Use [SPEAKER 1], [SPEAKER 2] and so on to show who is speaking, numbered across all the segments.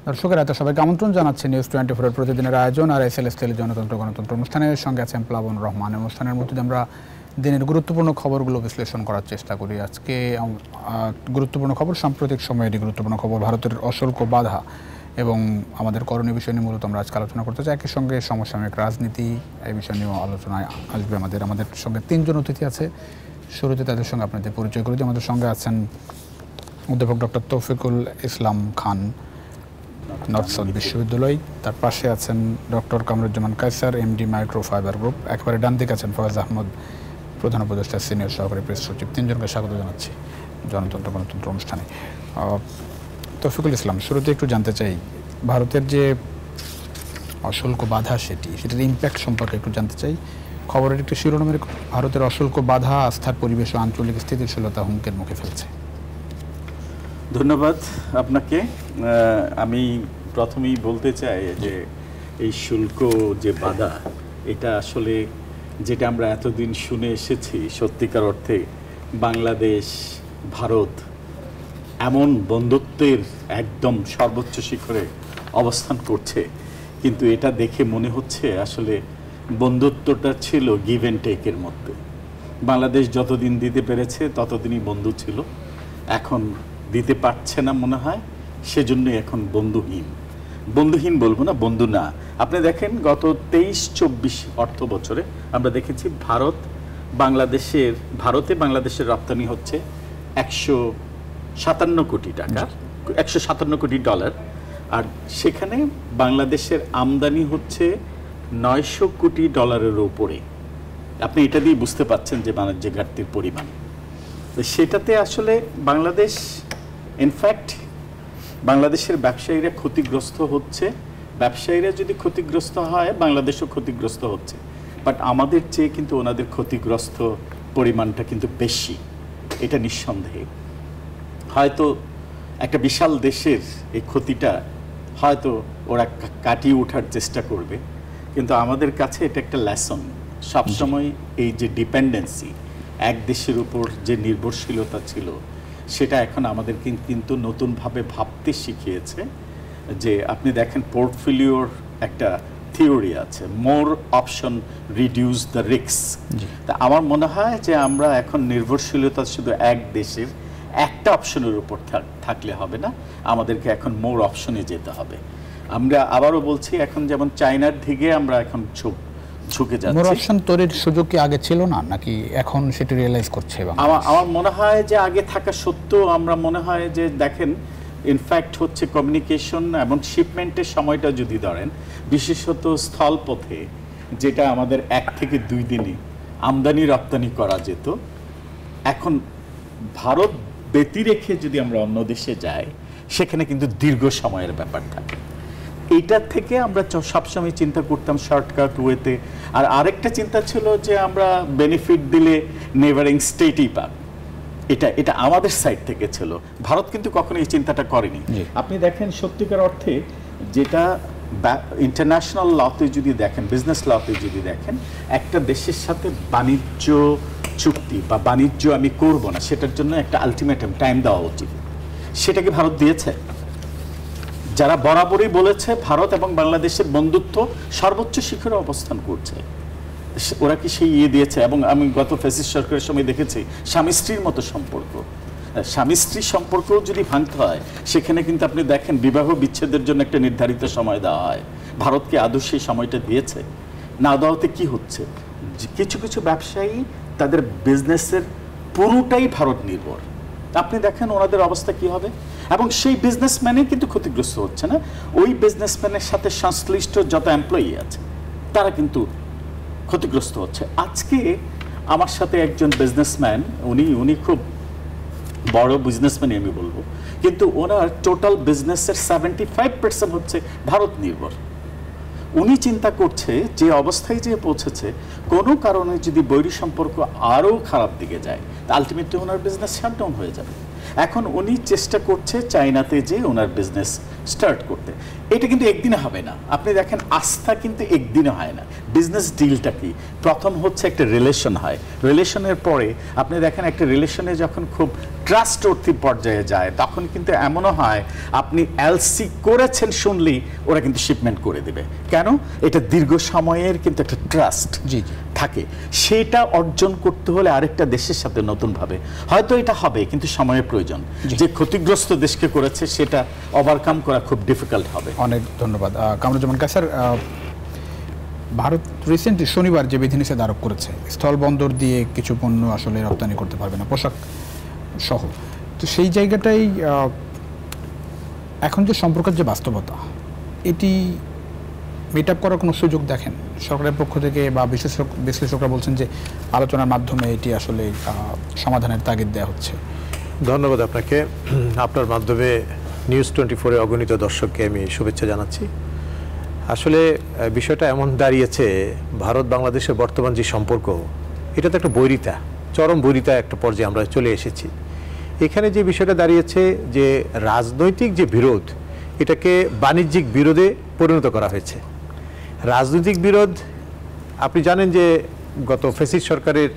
[SPEAKER 1] দর্শকেরা তো সবাইকে আমন্ত্রণ জানাচ্ছি নিউজ 24 এর প্রতিদিনের আয়োজন আর এসএলএস টেলি গণতন্ত্র অনুষ্ঠানের সঙ্গে আছেন প্লাবন রহমান। অনুষ্ঠানের মধ্যে আমরা দিনের গুরুত্বপূর্ণ খবরগুলো বিশ্লেষণ করার চেষ্টা করি। আজকে গুরুত্বপূর্ণ খবর, সাম্প্রতিক সময়ের গুরুত্বপূর্ণ খবর, ভারতের অশুল্ক বাধা এবং আমাদের করণীয় বিষয় নিয়ে মূলত আমরা আজকে আলোচনা করতে চাই। একই সঙ্গে সমসাময়িক রাজনীতি, এই বিষয় নিয়েও আলোচনায় আসবে আমাদের সঙ্গে তিনজন অতিথি আছে। শুরুতে তাদের সঙ্গে আপনাদের পরিচয় করে দিই। আমাদের সঙ্গে আছেন অধ্যাপক doctor Taufiqul Islam Khan, north south বিশ্ববিদ্যালয়। তার পাশে আছেন doctor Kamruzzaman Kaiser, MD microfiber group. একেবারে ডান দিকে আছেন ফয়েজ আহমদ, প্রধান উপদেষ্টা সিনিয়র সহকারী প্রেস সচিব। তিনজনকে স্বাগত জানাচ্ছি গণতন্ত্র অনুষ্ঠানে। তৌফিকুল ইসলাম, শুরুতে একটু জানতে চাই ভারতের যে অশুল্ক বাধা সেটার ইম্প্যাক্ট সম্পর্কে একটু জানতে চাই। খবরের একটি শিরোনামের ভারতের অশুল্ক বাধা আস্থার পরিবেশ ও আঞ্চলিক স্থিতিশীলতা হুমকির মুখে ফেলছে।
[SPEAKER 2] ধন্যবাদ আপনাকে। আমি প্রথমেই বলতে চাই যে এই শুল্ক যে বাধা, এটা আসলে যেটা আমরা এতদিন শুনে এসেছি, সত্যিকার অর্থে বাংলাদেশ ভারত এমন বন্ধুত্বের একদম সর্বোচ্চ শিখরে অবস্থান করছে, কিন্তু এটা দেখে মনে হচ্ছে আসলে বন্ধুত্বটা ছিল গিভ অ্যান্ড টেকের মধ্যে। বাংলাদেশ যতদিন দিতে পেরেছে ততদিনই বন্ধু ছিল, এখন দিতে পারছে না মনে হয়, সেজন্যই এখন বন্ধুহীন বলবো না, বন্ধু না। আপনি দেখেন গত 23-24 অর্থ বছরে আমরা দেখেছি ভারতে বাংলাদেশের রপ্তানি হচ্ছে 157 কোটি টাকা, 157 কোটি ডলার, আর সেখানে বাংলাদেশের আমদানি হচ্ছে 900 কোটি ডলারের উপরে। আপনি এটা দিয়ে বুঝতে পারছেন যে বাণিজ্য ঘাটতির পরিমাণ। সেটাতে আসলে বাংলাদেশ, ইনফ্যাক্ট বাংলাদেশের ব্যবসায়ীরা ক্ষতিগ্রস্ত হচ্ছে। ব্যবসায়ীরা যদি ক্ষতিগ্রস্ত হয়, বাংলাদেশও ক্ষতিগ্রস্ত হচ্ছে, বাট আমাদের চেয়ে কিন্তু ওনাদের ক্ষতিগ্রস্ত পরিমাণটা কিন্তু বেশি, এটা নিঃসন্দেহে। হয়তো একটা বিশাল দেশের এই ক্ষতিটা হয়তো ওরা কাটিয়ে ওঠার চেষ্টা করবে, কিন্তু আমাদের কাছে এটা একটা লেসন। সবসময় এই যে ডিপেন্ডেন্সি, এক দেশের উপর যে নির্ভরশীলতা ছিল, সেটা এখন আমাদেরকে কিন্তু নতুনভাবে ভাবতে শিখিয়েছে। যে আপনি দেখেন পোর্টফোলিওর একটা থিওরি আছে, মোর অপশন রিডিউস দ্য রিস্ক। তা আমার মনে হয় যে আমরা এখন নির্ভরশীলতা শুধু এক দেশের একটা অপশনের উপর থাকলে হবে না, আমাদেরকে এখন মোর অপশনে যেতে হবে। আমরা আবারও বলছি, এখন যেমন চায়নার দিকে আমরা এখন ঝুঁকে যাচ্ছে।
[SPEAKER 1] মোর অপশন তৈরির সুযোগ কি আগে ছিল না, নাকি এখন সেটা রিয়েলাইজ করছে?
[SPEAKER 2] আমার মনে হয় যে আগে থাকা সত্ত্বেও আমরা মনে হয় যে দেখেন, ইনফ্যাক্ট হচ্ছে কমিউনিকেশন এবং শিপমেন্টের সময়টা যদি ধরেন, বিশেষত স্থলপথে যেটা আমাদের 1 থেকে 2 দিনে আমদানি রপ্তানি করা যেত, এখন ভারত ব্যতিরেখে যদি আমরা অন্য দেশে যাই, সেখানে কিন্তু দীর্ঘ সময়ের ব্যাপার থাকে। এইটার থেকে আমরা সবসময় চিন্তা করতাম শর্টকাট ওয়েতে। আর আরেকটা চিন্তা ছিল যে আমরা বেনিফিট দিলে নেভারিং স্টেটই পাব, এটা আমাদের সাইড থেকে ছিল। ভারত কিন্তু কখনো এই চিন্তাটা করেনি। আপনি দেখেন সত্যিকার অর্থে যেটা ইন্টারন্যাশনাল লতে যদি দেখেন, বিজনেস লতে যদি দেখেন, একটা দেশের সাথে বাণিজ্য চুক্তি বা বাণিজ্য আমি করব না, সেটার জন্য একটা আলটিমেটাম টাইম দেওয়া উচিত। সেটাকে ভারত দিয়েছে। যারা বরাবরই বলেছে ভারত এবং বাংলাদেশের বন্ধুত্ব সর্বোচ্চ শিখরে অবস্থান করছে, ওরা কি সেই দিয়েছে? এবং আমি গত ফ্যাসিস্ট সরকারের সময় দেখেছি স্বামী স্ত্রীর মতো সম্পর্ক। স্বামী স্ত্রীর সম্পর্কও যদি ভাঙতে হয়, সেখানে কিন্তু আপনি দেখেন বিবাহ বিচ্ছেদের জন্য একটা নির্ধারিত সময় দেওয়া হয়। ভারতকে আদৌ সেই সময়টা দিয়েছে? না দেওয়াতে কি হচ্ছে, কিছু কিছু ব্যবসায়ী তাদের বিজনেসের পুরোটাই ভারত নির্ভর। আপনি দেখেন ওনাদের অবস্থা কি হবে, এবং সেই বিজনেসম্যানই কিন্তু ক্ষতিগ্রস্ত হচ্ছে না, ওই বিজনেসম্যানের সাথে সংশ্লিষ্ট যত এমপ্লয়ি আছে তারা কিন্তু ক্ষতিগ্রস্ত হচ্ছে। আজকে আমার সাথে একজন বিজনেসম্যান, উনি খুব বড় বিজনেসম্যানই আমি বলবো, কিন্তু ওনার টোটাল বিজনেসের 75% হচ্ছে ভারত নির্ভর। উনি চিন্তা করছে যে অবস্থায় যে পৌঁছেছে, কোনো কারণে যদি বৈরী সম্পর্ক আরও খারাপ দিকে যায়, আলটিমেটলি ওনার বিজনেস শাটডাউন হয়ে যাবে। এখন উনি চেষ্টা করছে চায়নাতে যে ওনার বিজনেস স্টার্ট করতে। এটা কিন্তু একদিনে হবে না। আপনি দেখেন আস্থা কিন্তু একদিনে হয় না। বিজনেস ডিলটা কি, প্রথম হচ্ছে একটা রিলেশন হয়, রিলেশনের পরে আপনি দেখেন একটা রিলেশনে যখন খুব ট্রাস্টওয়ার্থি পর্যায়ে যায় তখন কিন্তু এমনও হয় আপনি এলসি করেছেন শুনলেই ওরা কিন্তু শিপমেন্ট করে দেবে। কেন? এটা দীর্ঘ সময়ের কিন্তু একটা ট্রাস্ট
[SPEAKER 1] জি
[SPEAKER 2] থাকে। সেটা অর্জন করতে হলে আরেকটা দেশের সাথে নতুনভাবে হয়তো এটা হবে, কিন্তু সময়ের প্রয়োজন। যে ক্ষতিগ্রস্ত দেশকে করেছে সেটা ওভারকাম করা খুব ডিফিকাল্ট হবে।
[SPEAKER 1] অনেক ধন্যবাদ কামরুজ্জামান কায়সার। ভারত রিসেন্টলি শনিবার যে বিধিনিষেধ আরোপ করেছে, স্থল বন্দর দিয়ে কিছু পণ্য আসলে রপ্তানি করতে পারবে না, পোশাক সহ। তো সেই জায়গাটাই এখন যে সম্পর্কের যে বাস্তবতা, এটি মিট আপ করার কোনো সুযোগ দেখেন সরকারের পক্ষ থেকে, বা বিশ্লেষকরা বলছেন যে আলোচনার মাধ্যমে এটি আসলে সমাধানের তাগিদ দেওয়া হচ্ছে?
[SPEAKER 3] ধন্যবাদ আপনাকে। আপনার মাধ্যমে নিউজ 24-এর অগণিত দর্শককে আমি শুভেচ্ছা জানাচ্ছি। আসলে বিষয়টা এমন দাঁড়িয়েছে, ভারত বাংলাদেশের বর্তমান যে সম্পর্ক, এটা তো একটা বৈরিতা, চরম বৈরিতা একটা পর্যায়ে আমরা চলে এসেছি। এখানে যে বিষয়টা দাঁড়িয়েছে যে রাজনৈতিক যে বিরোধ, এটাকে বাণিজ্যিক বিরোধে পরিণত করা হয়েছে। রাজনৈতিক বিরোধ, আপনি জানেন যে গত ফ্যাসিস্ট সরকারের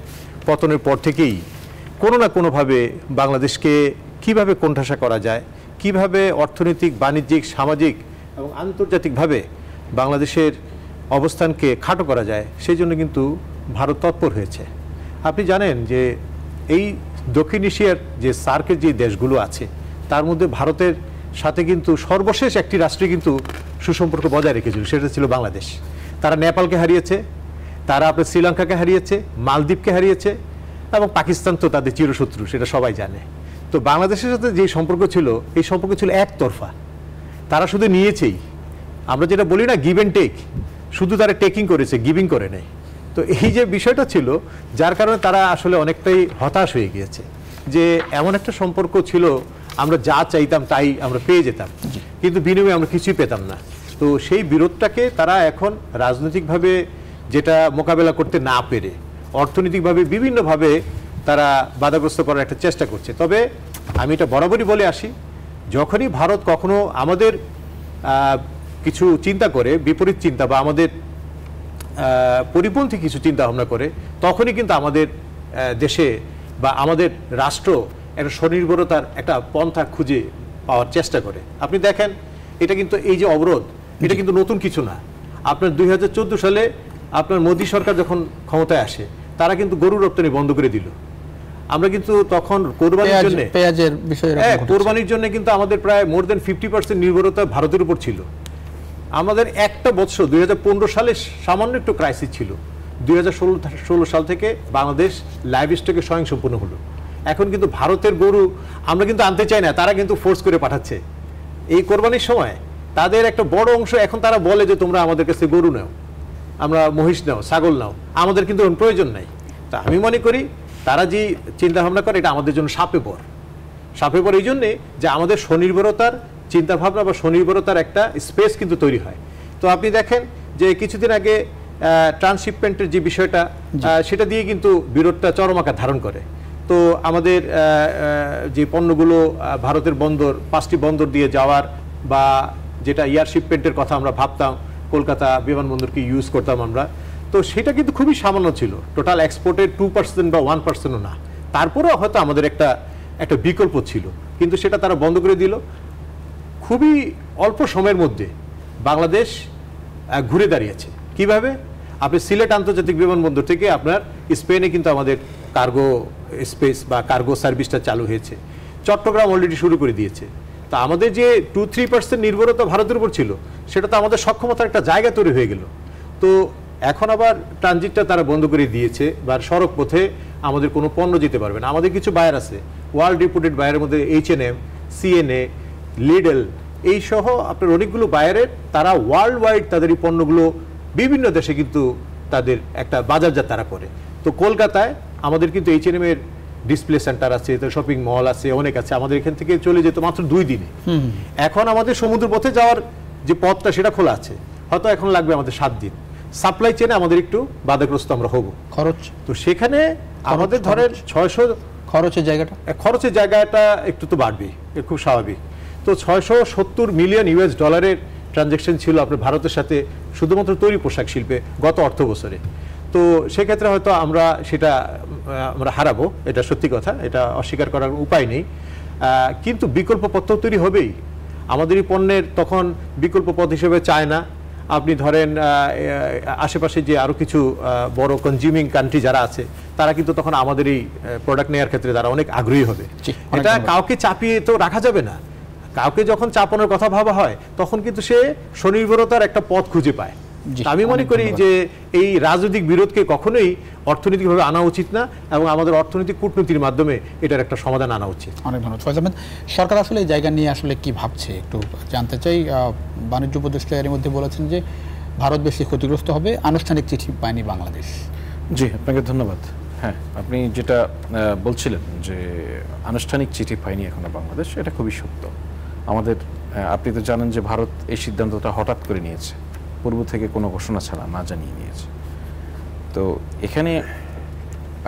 [SPEAKER 3] পতনের পর থেকেই কোনো না কোনোভাবে বাংলাদেশকে কিভাবে কোণঠাসা করা যায়, কিভাবে অর্থনৈতিক, বাণিজ্যিক, সামাজিক এবং আন্তর্জাতিকভাবে বাংলাদেশের অবস্থানকে খাটো করা যায়, সেই জন্য কিন্তু ভারত তৎপর হয়েছে। আপনি জানেন যে এই দক্ষিণ এশিয়ার যে সার্কের যে দেশগুলো আছে, তার মধ্যে ভারতের সাথে কিন্তু সর্বশেষ একটি রাষ্ট্রে কিন্তু সুসম্পর্ক বজায় রেখেছিল, সেটা ছিল বাংলাদেশ। তারা নেপালকে হারিয়েছে, তারা আপনার শ্রীলঙ্কাকে হারিয়েছে, মালদ্বীপকে হারিয়েছে, এবং পাকিস্তান তো তাদের চিরশত্রু, সেটা সবাই জানে। তো বাংলাদেশের সাথে যে সম্পর্ক ছিল, এই সম্পর্ক ছিল একতরফা। তারা শুধু নিয়েছেই, আমরা যেটা বলি না গিভ অ্যান্ড টেক, শুধু তারা টেকিং করেছে, গিভিং করে নেই। তো এই যে বিষয়টা ছিল, যার কারণে তারা আসলে অনেকটাই হতাশ হয়ে গিয়েছে যে এমন একটা সম্পর্ক ছিল, আমরা যা চাইতাম তাই আমরা পেয়ে যেতাম, কিন্তু বিনিময়ে আমরা কিছুই পেতাম না। তো সেই বিরোধটাকে তারা এখন রাজনৈতিকভাবে যেটা মোকাবেলা করতে না পেরে অর্থনৈতিকভাবে বিভিন্নভাবে তারা বাধাগ্রস্ত করার একটা চেষ্টা করছে। তবে আমি এটা বরাবরই বলে আসি, যখনই ভারত কখনো আমাদের কিছু চিন্তা করে, বিপরীত চিন্তা বা আমাদের পরিপন্থী কিছু চিন্তা ভাবনা করে, তখনই কিন্তু আমাদের দেশে বা আমাদের রাষ্ট্র একটা স্বনির্ভরতার একটা পন্থা খুঁজে পাওয়ার চেষ্টা করে। আপনি দেখেন, এটা কিন্তু এই যে অবরোধ, এটা কিন্তু নতুন কিছু না। আপনার 2014 সালে আপনার মোদী সরকার যখন ক্ষমতায় আসে, তারা কিন্তু গরু রপ্তানি বন্ধ করে দিল। আমরা কিন্তু তখন কোরবানির জন্য,
[SPEAKER 1] পেঁয়াজের বিষয়ে,
[SPEAKER 3] কোরবানির জন্য কিন্তু আমাদের প্রায় মোর দেন 50% নির্ভরতা ভারতের উপর ছিল। আমাদের একটা বছর 2015 সালে সামান্য একটু ক্রাইসিস ছিল। 2016 সাল থেকে বাংলাদেশ লাইভ স্টকে স্বয়ংসম্পূর্ণ হলো। এখন কিন্তু ভারতের গরু আমরা কিন্তু আনতে চাই না, তারা কিন্তু ফোর্স করে পাঠাচ্ছে। এই কোরবানির সময় তাদের একটা বড় অংশ এখন তারা বলে যে তোমরা আমাদের কাছে গরু নাও, আমরা মহিষ নাও, ছাগল নাও, আমাদের কিন্তু প্রয়োজন নাই। তা আমি মনে করি তারা যে চিন্তা ভাবনা করে, এটা আমাদের জন্য সাপে পর এই জন্যে যে আমাদের স্বনির্ভরতার চিন্তাভাবনা বা স্বনির্ভরতার একটা স্পেস কিন্তু তৈরি হয়। তো আপনি দেখেন যে কিছুদিন আগে ট্রান্সশিপমেন্টের যে বিষয়টা, সেটা দিয়ে কিন্তু বিরোধটা চরম আকার ধারণ করে। তো আমাদের যে পণ্যগুলো ভারতের বন্দর, 5টি বন্দর দিয়ে যাওয়ার, বা যেটা এয়ার শিপমেন্টের কথা আমরা ভাবতাম, কলকাতা বিমানবন্দরকে ইউজ করতাম আমরা, তো সেটা কিন্তু খুবই সামান্য ছিল। টোটাল এক্সপোর্টের 2% বা 1%ও না। তারপরেও হয়তো আমাদের একটা বিকল্প ছিল, কিন্তু সেটা তারা বন্ধ করে দিল। খুবই অল্প সময়ের মধ্যে বাংলাদেশ ঘুরে দাঁড়িয়েছে। কিভাবে? আপনি সিলেট আন্তর্জাতিক বিমানবন্দর থেকে আপনার স্পেনে কিন্তু আমাদের কার্গো স্পেস বা কার্গো সার্ভিসটা চালু হয়েছে। চট্টগ্রাম অলরেডি শুরু করে দিয়েছে। তা আমাদের যে 2-3% নির্ভরতা ভারতের উপর ছিল, সেটা তো আমাদের সক্ষমতার একটা জায়গা তৈরি হয়ে গেল। তো এখন আবার ট্রানজিটটা তারা বন্ধ করে দিয়েছে, বা সড়ক পথে আমাদের কোনো পণ্য যেতে পারবে না। আমাদের কিছু বায়ার আছে, ওয়ার্ল্ড রিপুটেড বায়ারের মধ্যে H&M, CNA, লিডল, এই সহ আপনার অনেকগুলো বায়ারের, তারা ওয়ার্ল্ড ওয়াইড তাদের এই পণ্যগুলো বিভিন্ন দেশে কিন্তু তাদের একটা বাজারজাত তারা করে। তো কলকাতায় আমাদের কিন্তু H&M এর ডিসপ্লে সেন্টার আছে, শপিং মল আছে, অনেক আছে। আমাদের এখান থেকে চলে যেত মাত্র 2 দিনে। এখন আমাদের সমুদ্র পথে যাওয়ার যে পথটা, সেটা খোলা আছে, হয়তো এখন লাগবে আমাদের 7 দিন। সাপ্লাই চেনে আমাদের একটু বাধাগ্রস্ত আমরা হব।
[SPEAKER 1] খরচ,
[SPEAKER 3] তো সেখানে আমাদের ধরেন 600
[SPEAKER 1] খরচের জায়গাটা
[SPEAKER 3] খরচের জায়গাটা একটু তো বাড়বে, খুব স্বাভাবিক। তো 670 মিলিয়ন ইউএস ডলারের ট্রানজ্যাকশন ছিল আপনার ভারতের সাথে শুধুমাত্র তৈরি পোশাক শিল্পে গত অর্থ বছরে। তো সেক্ষেত্রে হয়তো আমরা সেটা হারাবো, এটা সত্যি কথা, এটা অস্বীকার করার উপায় নেই। কিন্তু বিকল্প পথ তৈরি হবেই। আমাদের এই পণ্যের তখন বিকল্প পথ হিসেবে চায়না, আপনি ধরেন আশেপাশে যে আরও কিছু বড় কনজিউমিং কান্ট্রি যারা আছে তারা কিন্তু তখন আমাদের এই প্রোডাক্ট নেওয়ার ক্ষেত্রে তারা অনেক আগ্রহী হবে। এটা কাউকে চাপিয়ে তো রাখা যাবে না। কাউকে যখন চাপানোর কথা ভাবা হয় তখন কিন্তু সে স্বনির্ভরতার একটা পথ খুঁজে পায়। আমি মনে করি যে এই রাজনৈতিক বিরোধকে কখনোই অর্থনৈতিকভাবে আনা উচিত না, এবং আমাদের অর্থনৈতিক কূটনীতির মাধ্যমে এটার একটা সমাধান আনা উচিত।
[SPEAKER 1] অনেক ধন্যবাদ ফয়সাল আহমেদ। সরকার আসলে এই জায়গা নিয়ে আসলে কি ভাবছে একটু জানতে চাই। বাণিজ্য উপদেষ্টা এর মধ্যে বলেছেন যে ভারত বেশি ক্ষতিগ্রস্ত হবে, আনুষ্ঠানিক চিঠি পায়নি বাংলাদেশ।
[SPEAKER 4] জি, আপনাকে ধন্যবাদ। হ্যাঁ, আপনি যেটা বলছিলেন যে আনুষ্ঠানিক চিঠি পায়নি এখনো বাংলাদেশ, এটা খুবই সত্য। আমাদের আপনি তো জানেন যে ভারত এই সিদ্ধান্তটা হঠাৎ করে নিয়েছে, পূর্ব থেকে কোনো ঘোষণা ছাড়া না জানিয়ে নিয়েছে। তো এখানে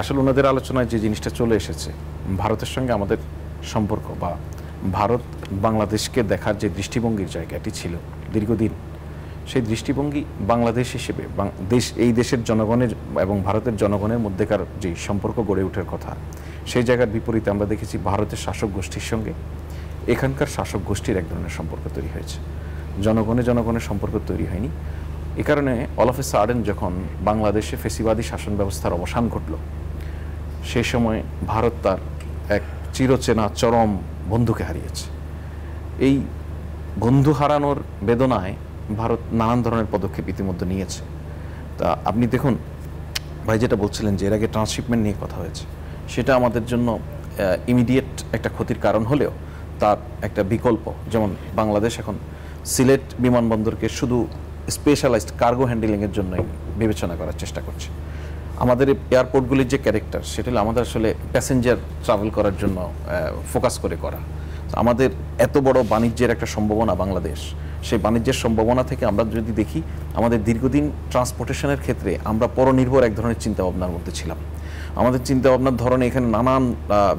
[SPEAKER 4] আসলে ওনাদের আলোচনায় যে জিনিসটা চলে এসেছে, ভারতের সঙ্গে আমাদের সম্পর্ক বা ভারত বাংলাদেশকে দেখার যে দৃষ্টিভঙ্গির জায়গাটি ছিল দীর্ঘদিন, সেই দৃষ্টিভঙ্গি বাংলাদেশ হিসেবে এই দেশের জনগণের এবং ভারতের জনগণের মধ্যেকার যে সম্পর্ক গড়ে ওঠার কথা, সেই জায়গার বিপরীতে আমরা দেখেছি ভারতের শাসক গোষ্ঠীর সঙ্গে এখানকার শাসক গোষ্ঠীর এক ধরনের সম্পর্ক তৈরি হয়েছে, জনগণের সম্পর্ক তৈরি হয়নি। এ কারণে অল অফ এ সাডেন যখন বাংলাদেশে ফেসিবাদী শাসন ব্যবস্থার অবসান ঘটল, সেই সময় ভারত তার এক চিরচেনা চরম বন্ধুকে হারিয়েছে। এই বন্ধু হারানোর বেদনায় ভারত নানান ধরনের পদক্ষেপ ইতিমধ্যে নিয়েছে। তা আপনি দেখুন ভাই, যেটা বলছিলেন যে এর আগে ট্রান্সশিপমেন্ট নিয়ে কথা হয়েছে, সেটা আমাদের জন্য ইমিডিয়েট একটা ক্ষতির কারণ হলেও তার একটা বিকল্প, যেমন বাংলাদেশ এখন সিলেট বিমানবন্দরকে শুধু স্পেশালাইজড কার্গো হ্যান্ডেলিংয়ের জন্যই বিবেচনা করার চেষ্টা করছে। আমাদের এয়ারপোর্টগুলির যে ক্যারেক্টার, সেটা হলো আমাদের আসলে প্যাসেঞ্জার ট্রাভেল করার জন্য ফোকাস করে করা। আমাদের এত বড় বাণিজ্যের একটা সম্ভাবনা বাংলাদেশ, সেই বাণিজ্যের সম্ভাবনা থেকে আমরা যদি দেখি, আমাদের দীর্ঘদিন ট্রান্সপোর্টেশনের ক্ষেত্রে আমরা পরনির্ভর এক ধরনের চিন্তাভাবনার মধ্যে ছিলাম। আমাদের চিন্তাভাবনার ধরনে এখানে নানান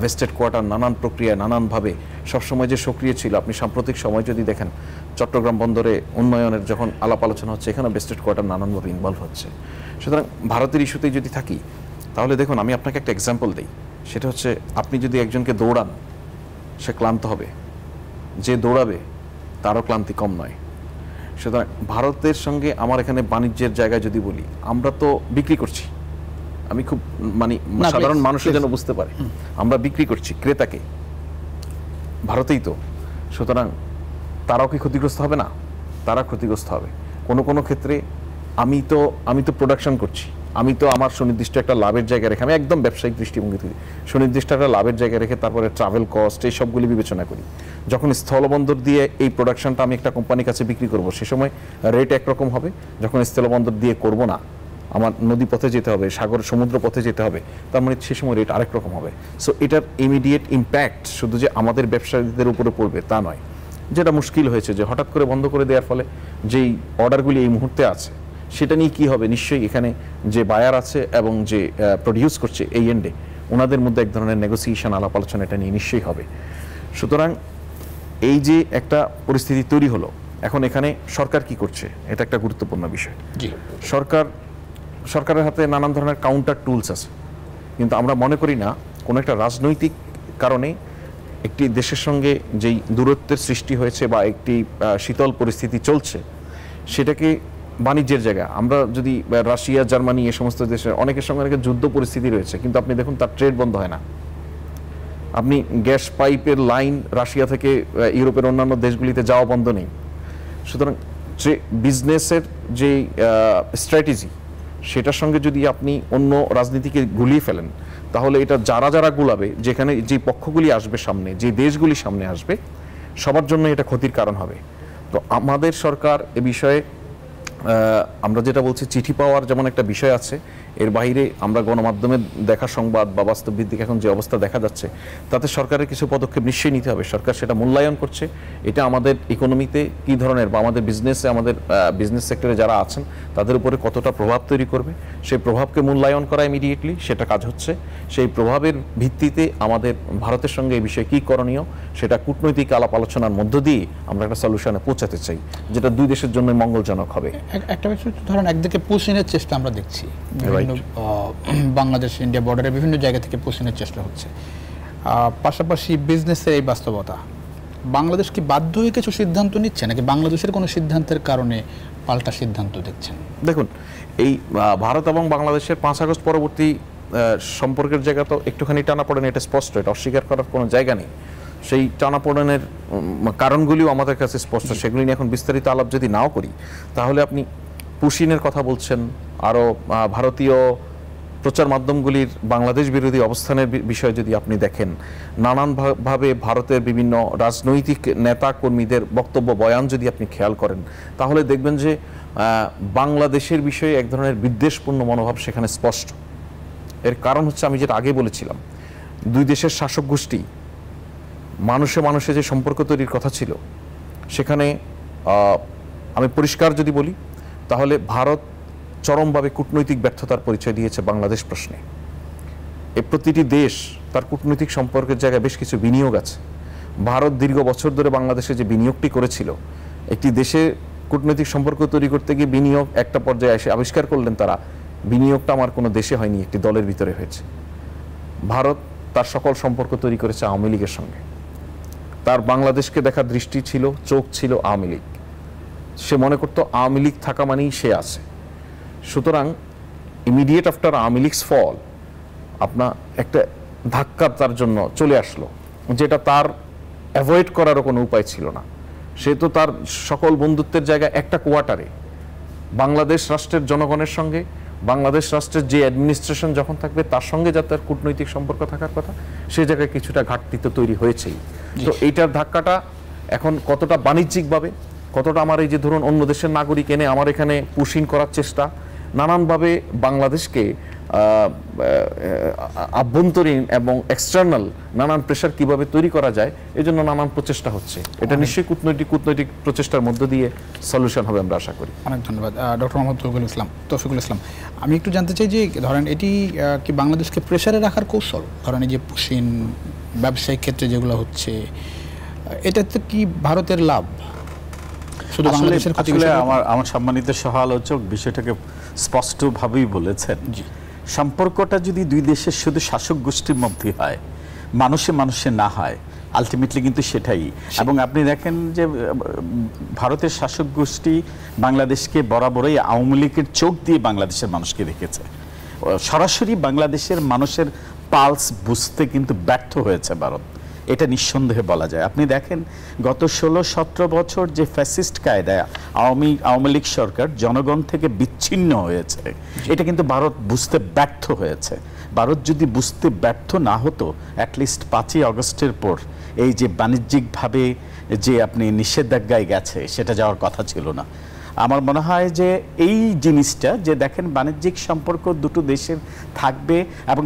[SPEAKER 4] ভেস্টেড কোয়ার্টার, নানান প্রক্রিয়া, নানানভাবে সবসময় যে সক্রিয় ছিল। আপনি সাম্প্রতিক সময় যদি দেখেন, চট্টগ্রাম বন্দরে উন্নয়নের যখন আলাপ আলোচনা হচ্ছে, এখানে ভেস্টেড কোয়ার্টার নানানভাবে ইনভলভ হচ্ছে। সুতরাং ভারতের ইস্যুতেই যদি থাকি, তাহলে দেখুন আমি আপনাকে একটা এক্সাম্পল দিই। সেটা হচ্ছে, আপনি যদি একজনকে দৌড়ান, সে ক্লান্ত হবে, যে দৌড়াবে তারও ক্লান্তি কম নয়। সুতরাং ভারতের সঙ্গে আমার এখানে বাণিজ্যের জায়গায় যদি বলি, আমরা তো বিক্রি করছি, আমি খুব সাধারণ মানুষের যেন বুঝতে পারে, আমরা বিক্রি করছি ক্রেতাকে, ভারতেই তো। সুতরাং তারাও কি ক্ষতিগ্রস্ত হবে না? তারা ক্ষতিগ্রস্ত হবে। কোনো ক্ষেত্রে আমি তো প্রোডাকশন করছি, আমি তো আমার সুনির্দিষ্ট একটা লাভের জায়গা রেখে, আমি একদম ব্যবসায়িক দৃষ্টিভঙ্গি থেকে সুনির্দিষ্ট একটা লাভের জায়গা রেখে তারপরে ট্রাভেল কস্ট এই সবগুলি বিবেচনা করি। যখন স্থলবন্দর দিয়ে এই প্রোডাকশনটা আমি একটা কোম্পানির কাছে বিক্রি করব, সে সময় রেট একরকম হবে। যখন স্থলবন্দর দিয়ে করব না, আমার নদী পথে যেতে হবে, সমুদ্র পথে যেতে হবে, তার মানে সে সময় রেট আরেক রকম হবে। সো এটার ইমিডিয়েট ইম্প্যাক্ট শুধু যে আমাদের ব্যবসায়ীদের উপরে পড়বে তা নয়। যেটা মুশকিল হয়েছে যে হঠাৎ করে বন্ধ করে দেওয়ার ফলে যেই অর্ডারগুলি এই মুহূর্তে আছে, সেটা নিয়ে কী হবে, নিশ্চয়ই এখানে যে বায়ার আছে এবং যে প্রডিউস করছে এই এন্ডে, ওনাদের মধ্যে এক ধরনের নেগোসিয়েশন, আলাপ আলোচনা এটা নিয়ে নিশ্চয়ই হবে। সুতরাং এই যে একটা পরিস্থিতি তৈরি হলো, এখন এখানে সরকার কি করছে, এটা একটা গুরুত্বপূর্ণ বিষয়। সরকারের হাতে নানান ধরনের কাউন্টার টুলস আছে, কিন্তু আমরা মনে করি না কোনো একটা রাজনৈতিক কারণে একটি দেশের সঙ্গে যেই দূরত্বের সৃষ্টি হয়েছে বা একটি শীতল পরিস্থিতি চলছে, সেটাকে বাণিজ্যের জায়গা, আমরা যদি রাশিয়া, জার্মানি এই সমস্ত দেশের অনেকের সঙ্গে অনেক যুদ্ধ পরিস্থিতি রয়েছে, কিন্তু আপনি দেখুন তার ট্রেড বন্ধ হয় না। আপনি গ্যাস পাইপের লাইন রাশিয়া থেকে ইউরোপের অন্যান্য দেশগুলিতে যাওয়া বন্ধ নেই। সুতরাং বিজনেসের যে স্ট্র্যাটেজি, সেটার সঙ্গে যদি আপনি অন্য রাজনীতিকে গুলিয়ে ফেলেন, তাহলে এটা যারা গুলাবে, যেখানে যে পক্ষগুলি আসবে সামনে, যে দেশগুলি সামনে আসবে, সবার জন্য এটা ক্ষতির কারণ হবে। তো আমাদের সরকার এ বিষয়ে আমরা যেটা বলছি, চিঠি পাওয়ার যেমন একটা বিষয় আছে, এর বাইরে আমরা গণমাধ্যমে দেখা সংবাদ বা বাস্তব ভিত্তিক এখন যে অবস্থা দেখা যাচ্ছে, তাতে সরকারের কিছু পদক্ষেপ নিশ্চয়ই নিতে হবে। সরকার সেটা মূল্যায়ন করছে। এটা আমাদের ইকোনমিতে কী ধরনের বা আমাদের বিজনেসে, আমাদের বিজনেস সেক্টরে যারা আছেন তাদের উপরে কতটা প্রভাব তৈরি করবে, সেই প্রভাবকে মূল্যায়ন করা ইমিডিয়েটলি সেটা কাজ হচ্ছে। সেই প্রভাবের ভিত্তিতে আমাদের ভারতের সঙ্গে এই বিষয়ে কী করণীয় সেটা কূটনৈতিক আলাপ আলোচনার মধ্য দিয়ে আমরা একটা সলিউশনে পৌঁছাতে চাই, যেটা দুই দেশের জন্য মঙ্গলজনক হবে।
[SPEAKER 1] একটা বিষয় ধরেন, একদিকে পুশিনের চেষ্টা আমরা দেখছি, বাংলাদেশ ইন্ডিয়া বর্ডারে বিভিন্ন জায়গা থেকে পুশিনের চেষ্টা হচ্ছে, পাশাপাশি বিজনেসের এই বাস্তবতা। বাংলাদেশ কি বাধ্য হয়ে কিছু সিদ্ধান্ত নিচ্ছে, নাকি বাংলাদেশের কোনো সিদ্ধান্তের কারণে পাল্টা সিদ্ধান্ত দেখছেন?
[SPEAKER 4] দেখুন, এই ভারত এবং বাংলাদেশের 5 আগস্ট পরবর্তী সম্পর্কের জায়গা তো একটুখানি টানাপোড়েন, এটা স্পষ্ট, এটা অস্বীকার করার কোনো জায়গা নেই। সেই টানাপোড়েনের কারণগুলিও আমাদের কাছে স্পষ্ট। সেগুলি নিয়ে এখন বিস্তারিত আলাপ যদি নাও করি, তাহলে আপনি পুশিনের কথা বলছেন, আরও ভারতীয় প্রচার মাধ্যমগুলির বাংলাদেশ বিরোধী অবস্থানের বিষয়ে যদি আপনি দেখেন, নানানভাবে ভারতের বিভিন্ন রাজনৈতিক নেতা কর্মীদের বক্তব্য বয়ান যদি আপনি খেয়াল করেন, তাহলে দেখবেন যে বাংলাদেশের বিষয়ে এক ধরনের বিদ্বেষপূর্ণ মনোভাব সেখানে স্পষ্ট। এর কারণ হচ্ছে, আমি যেটা আগে বলেছিলাম, দুই দেশের শাসক গোষ্ঠী মানুষে মানুষে যে সম্পর্ক তৈরির কথা ছিল, সেখানে আমি পরিষ্কার যদি বলি, তাহলে ভারত চরমভাবে কূটনৈতিক ব্যর্থতার পরিচয় দিয়েছে বাংলাদেশ প্রশ্নে। প্রতিটি দেশ তার কূটনৈতিক সম্পর্কের জায়গায় বেশ কিছু বিনিয়োগ আছে। ভারত দীর্ঘ বছর ধরে বাংলাদেশে যে বিনিয়োগটি করেছিল, একটি দেশে কূটনৈতিক সম্পর্ক তৈরি করতে গিয়ে বিনিয়োগ একটা পর্যায়ে এসে আবিষ্কার করলেন তারা, বিনিয়োগটা আমার কোনো দেশে হয়নি, একটি দলের ভিতরে হয়েছে। ভারত তার সকল সম্পর্ক তৈরি করেছে আওয়ামী লীগের সঙ্গে। তার বাংলাদেশকে দেখার দৃষ্টি ছিল, চোখ ছিল আওয়ামী লীগ। সে মনে করতো আওয়ামী লীগ থাকা মানেই সে আছে। সুতরাং ইমিডিয়েট আফটার আওয়ামী লীগস ফল আপনার একটা ধাক্কা তার জন্য চলে আসলো, যেটা তার অ্যাভয়েড করারও কোনো উপায় ছিল না। সে তো তার সকল বন্ধুত্বের জায়গায় একটা কোয়ার্টারে বাংলাদেশ রাষ্ট্রের জনগণের সঙ্গে, বাংলাদেশ রাষ্ট্রের যে অ্যাডমিনিস্ট্রেশন যখন থাকবে তার সঙ্গে যাতে তার কূটনৈতিক সম্পর্ক থাকার কথা, সে জায়গায় কিছুটা ঘাটতি তো তৈরি হয়েছেই। তো এইটার ধাক্কাটা এখন কতটা বাণিজ্যিকভাবে, কতটা আমার এই যে ধরুন অন্য দেশের নাগরিক এনে আমার এখানে পুশিং করার চেষ্টা, নানানভাবে বাংলাদেশকে আভ্যন্তরীণ এবং এক্সটার্নাল নানান প্রেশার কিভাবে তৈরি করা যায়, এই জন্য নানান প্রচেষ্টা হচ্ছে। এটা নিশ্চয়ই কূটনৈতিক প্রচেষ্টার মধ্য দিয়ে সলিউশন হবে আমরা আশা করি।
[SPEAKER 1] অনেক ধন্যবাদ ডক্টর মোহাম্মদ তৌফিকুল ইসলাম। আমি একটু জানতে চাই যে ধরেন এটি কি বাংলাদেশকে প্রেশারে রাখার কৌশল? ধরেন এই যে পুশিন ব্যবসায়িক ক্ষেত্রে যেগুলো হচ্ছে, এটাতে কি ভারতের লাভ? শুধু বাংলাদেশের ক্ষতি?
[SPEAKER 2] আমার সম্মানিত সহ-আলোচক বিষয়টাকে স্পষ্টভাবেই বলেছেন। সম্পর্কটা যদি দুই দেশের শুধু শাসক গোষ্ঠীর মধ্যে হয়, মানুষে মানুষে না হয়, আলটিমেটলি কিন্তু সেটাই। এবং আপনি দেখেন যে ভারতের শাসক গোষ্ঠী বাংলাদেশকে বরাবরই আওয়ামী লীগের চোখ দিয়ে বাংলাদেশের মানুষকে দেখেছে। সরাসরি বাংলাদেশের মানুষের পালস বুঝতে কিন্তু ব্যর্থ হয়েছে ভারত, এটা নিঃসন্দেহে বলা যায়। আপনি দেখেন গত 16-17 বছর যে ফ্যাসিস্ট কায়দায় আওয়ামী লীগ সরকার জনগণ থেকে বিচ্ছিন্ন হয়েছে, এটা কিন্তু ভারত বুঝতে ব্যর্থ হয়েছে। ভারত যদি বুঝতে ব্যর্থ না হতো, অ্যাটলিস্ট 5ই আগস্টের পর এই যে বাণিজ্যিকভাবে যে আপনি নিষেধাজ্ঞায় গেছে, সেটা যাওয়ার কথা ছিল না। আমার মনে হয় যে এই জিনিসটা যে দেখেন বাণিজ্যিক সম্পর্ক দুটো দেশের থাকবে, এবং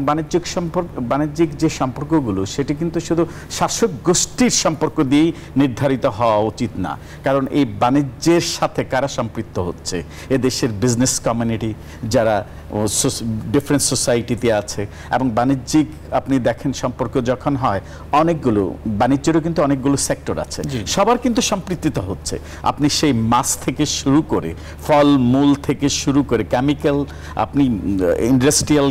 [SPEAKER 2] বাণিজ্যিক যে সম্পর্কগুলো সেটি কিন্তু শুধু শাসক গোষ্ঠীর সম্পর্ক দিয়েই নির্ধারিত হওয়া উচিত না। কারণ এই বাণিজ্যের সাথে কারা সম্পৃক্ত হচ্ছে, এ দেশের বিজনেস কমিউনিটি যারা ডিফারেন্ট সোসাইটিতে আছে, এবং বাণিজ্যিক আপনি দেখেন সম্পর্ক যখন হয়, অনেকগুলো বাণিজ্যেরও কিন্তু অনেকগুলো সেক্টর আছে, সবার কিন্তু সম্পৃক্ত হচ্ছে। আপনি সেই মাছ থেকে শুরু করে, ফল মূল থেকে শুরু করে, কেমিক্যাল, আপনি ইন্ডাস্ট্রিয়াল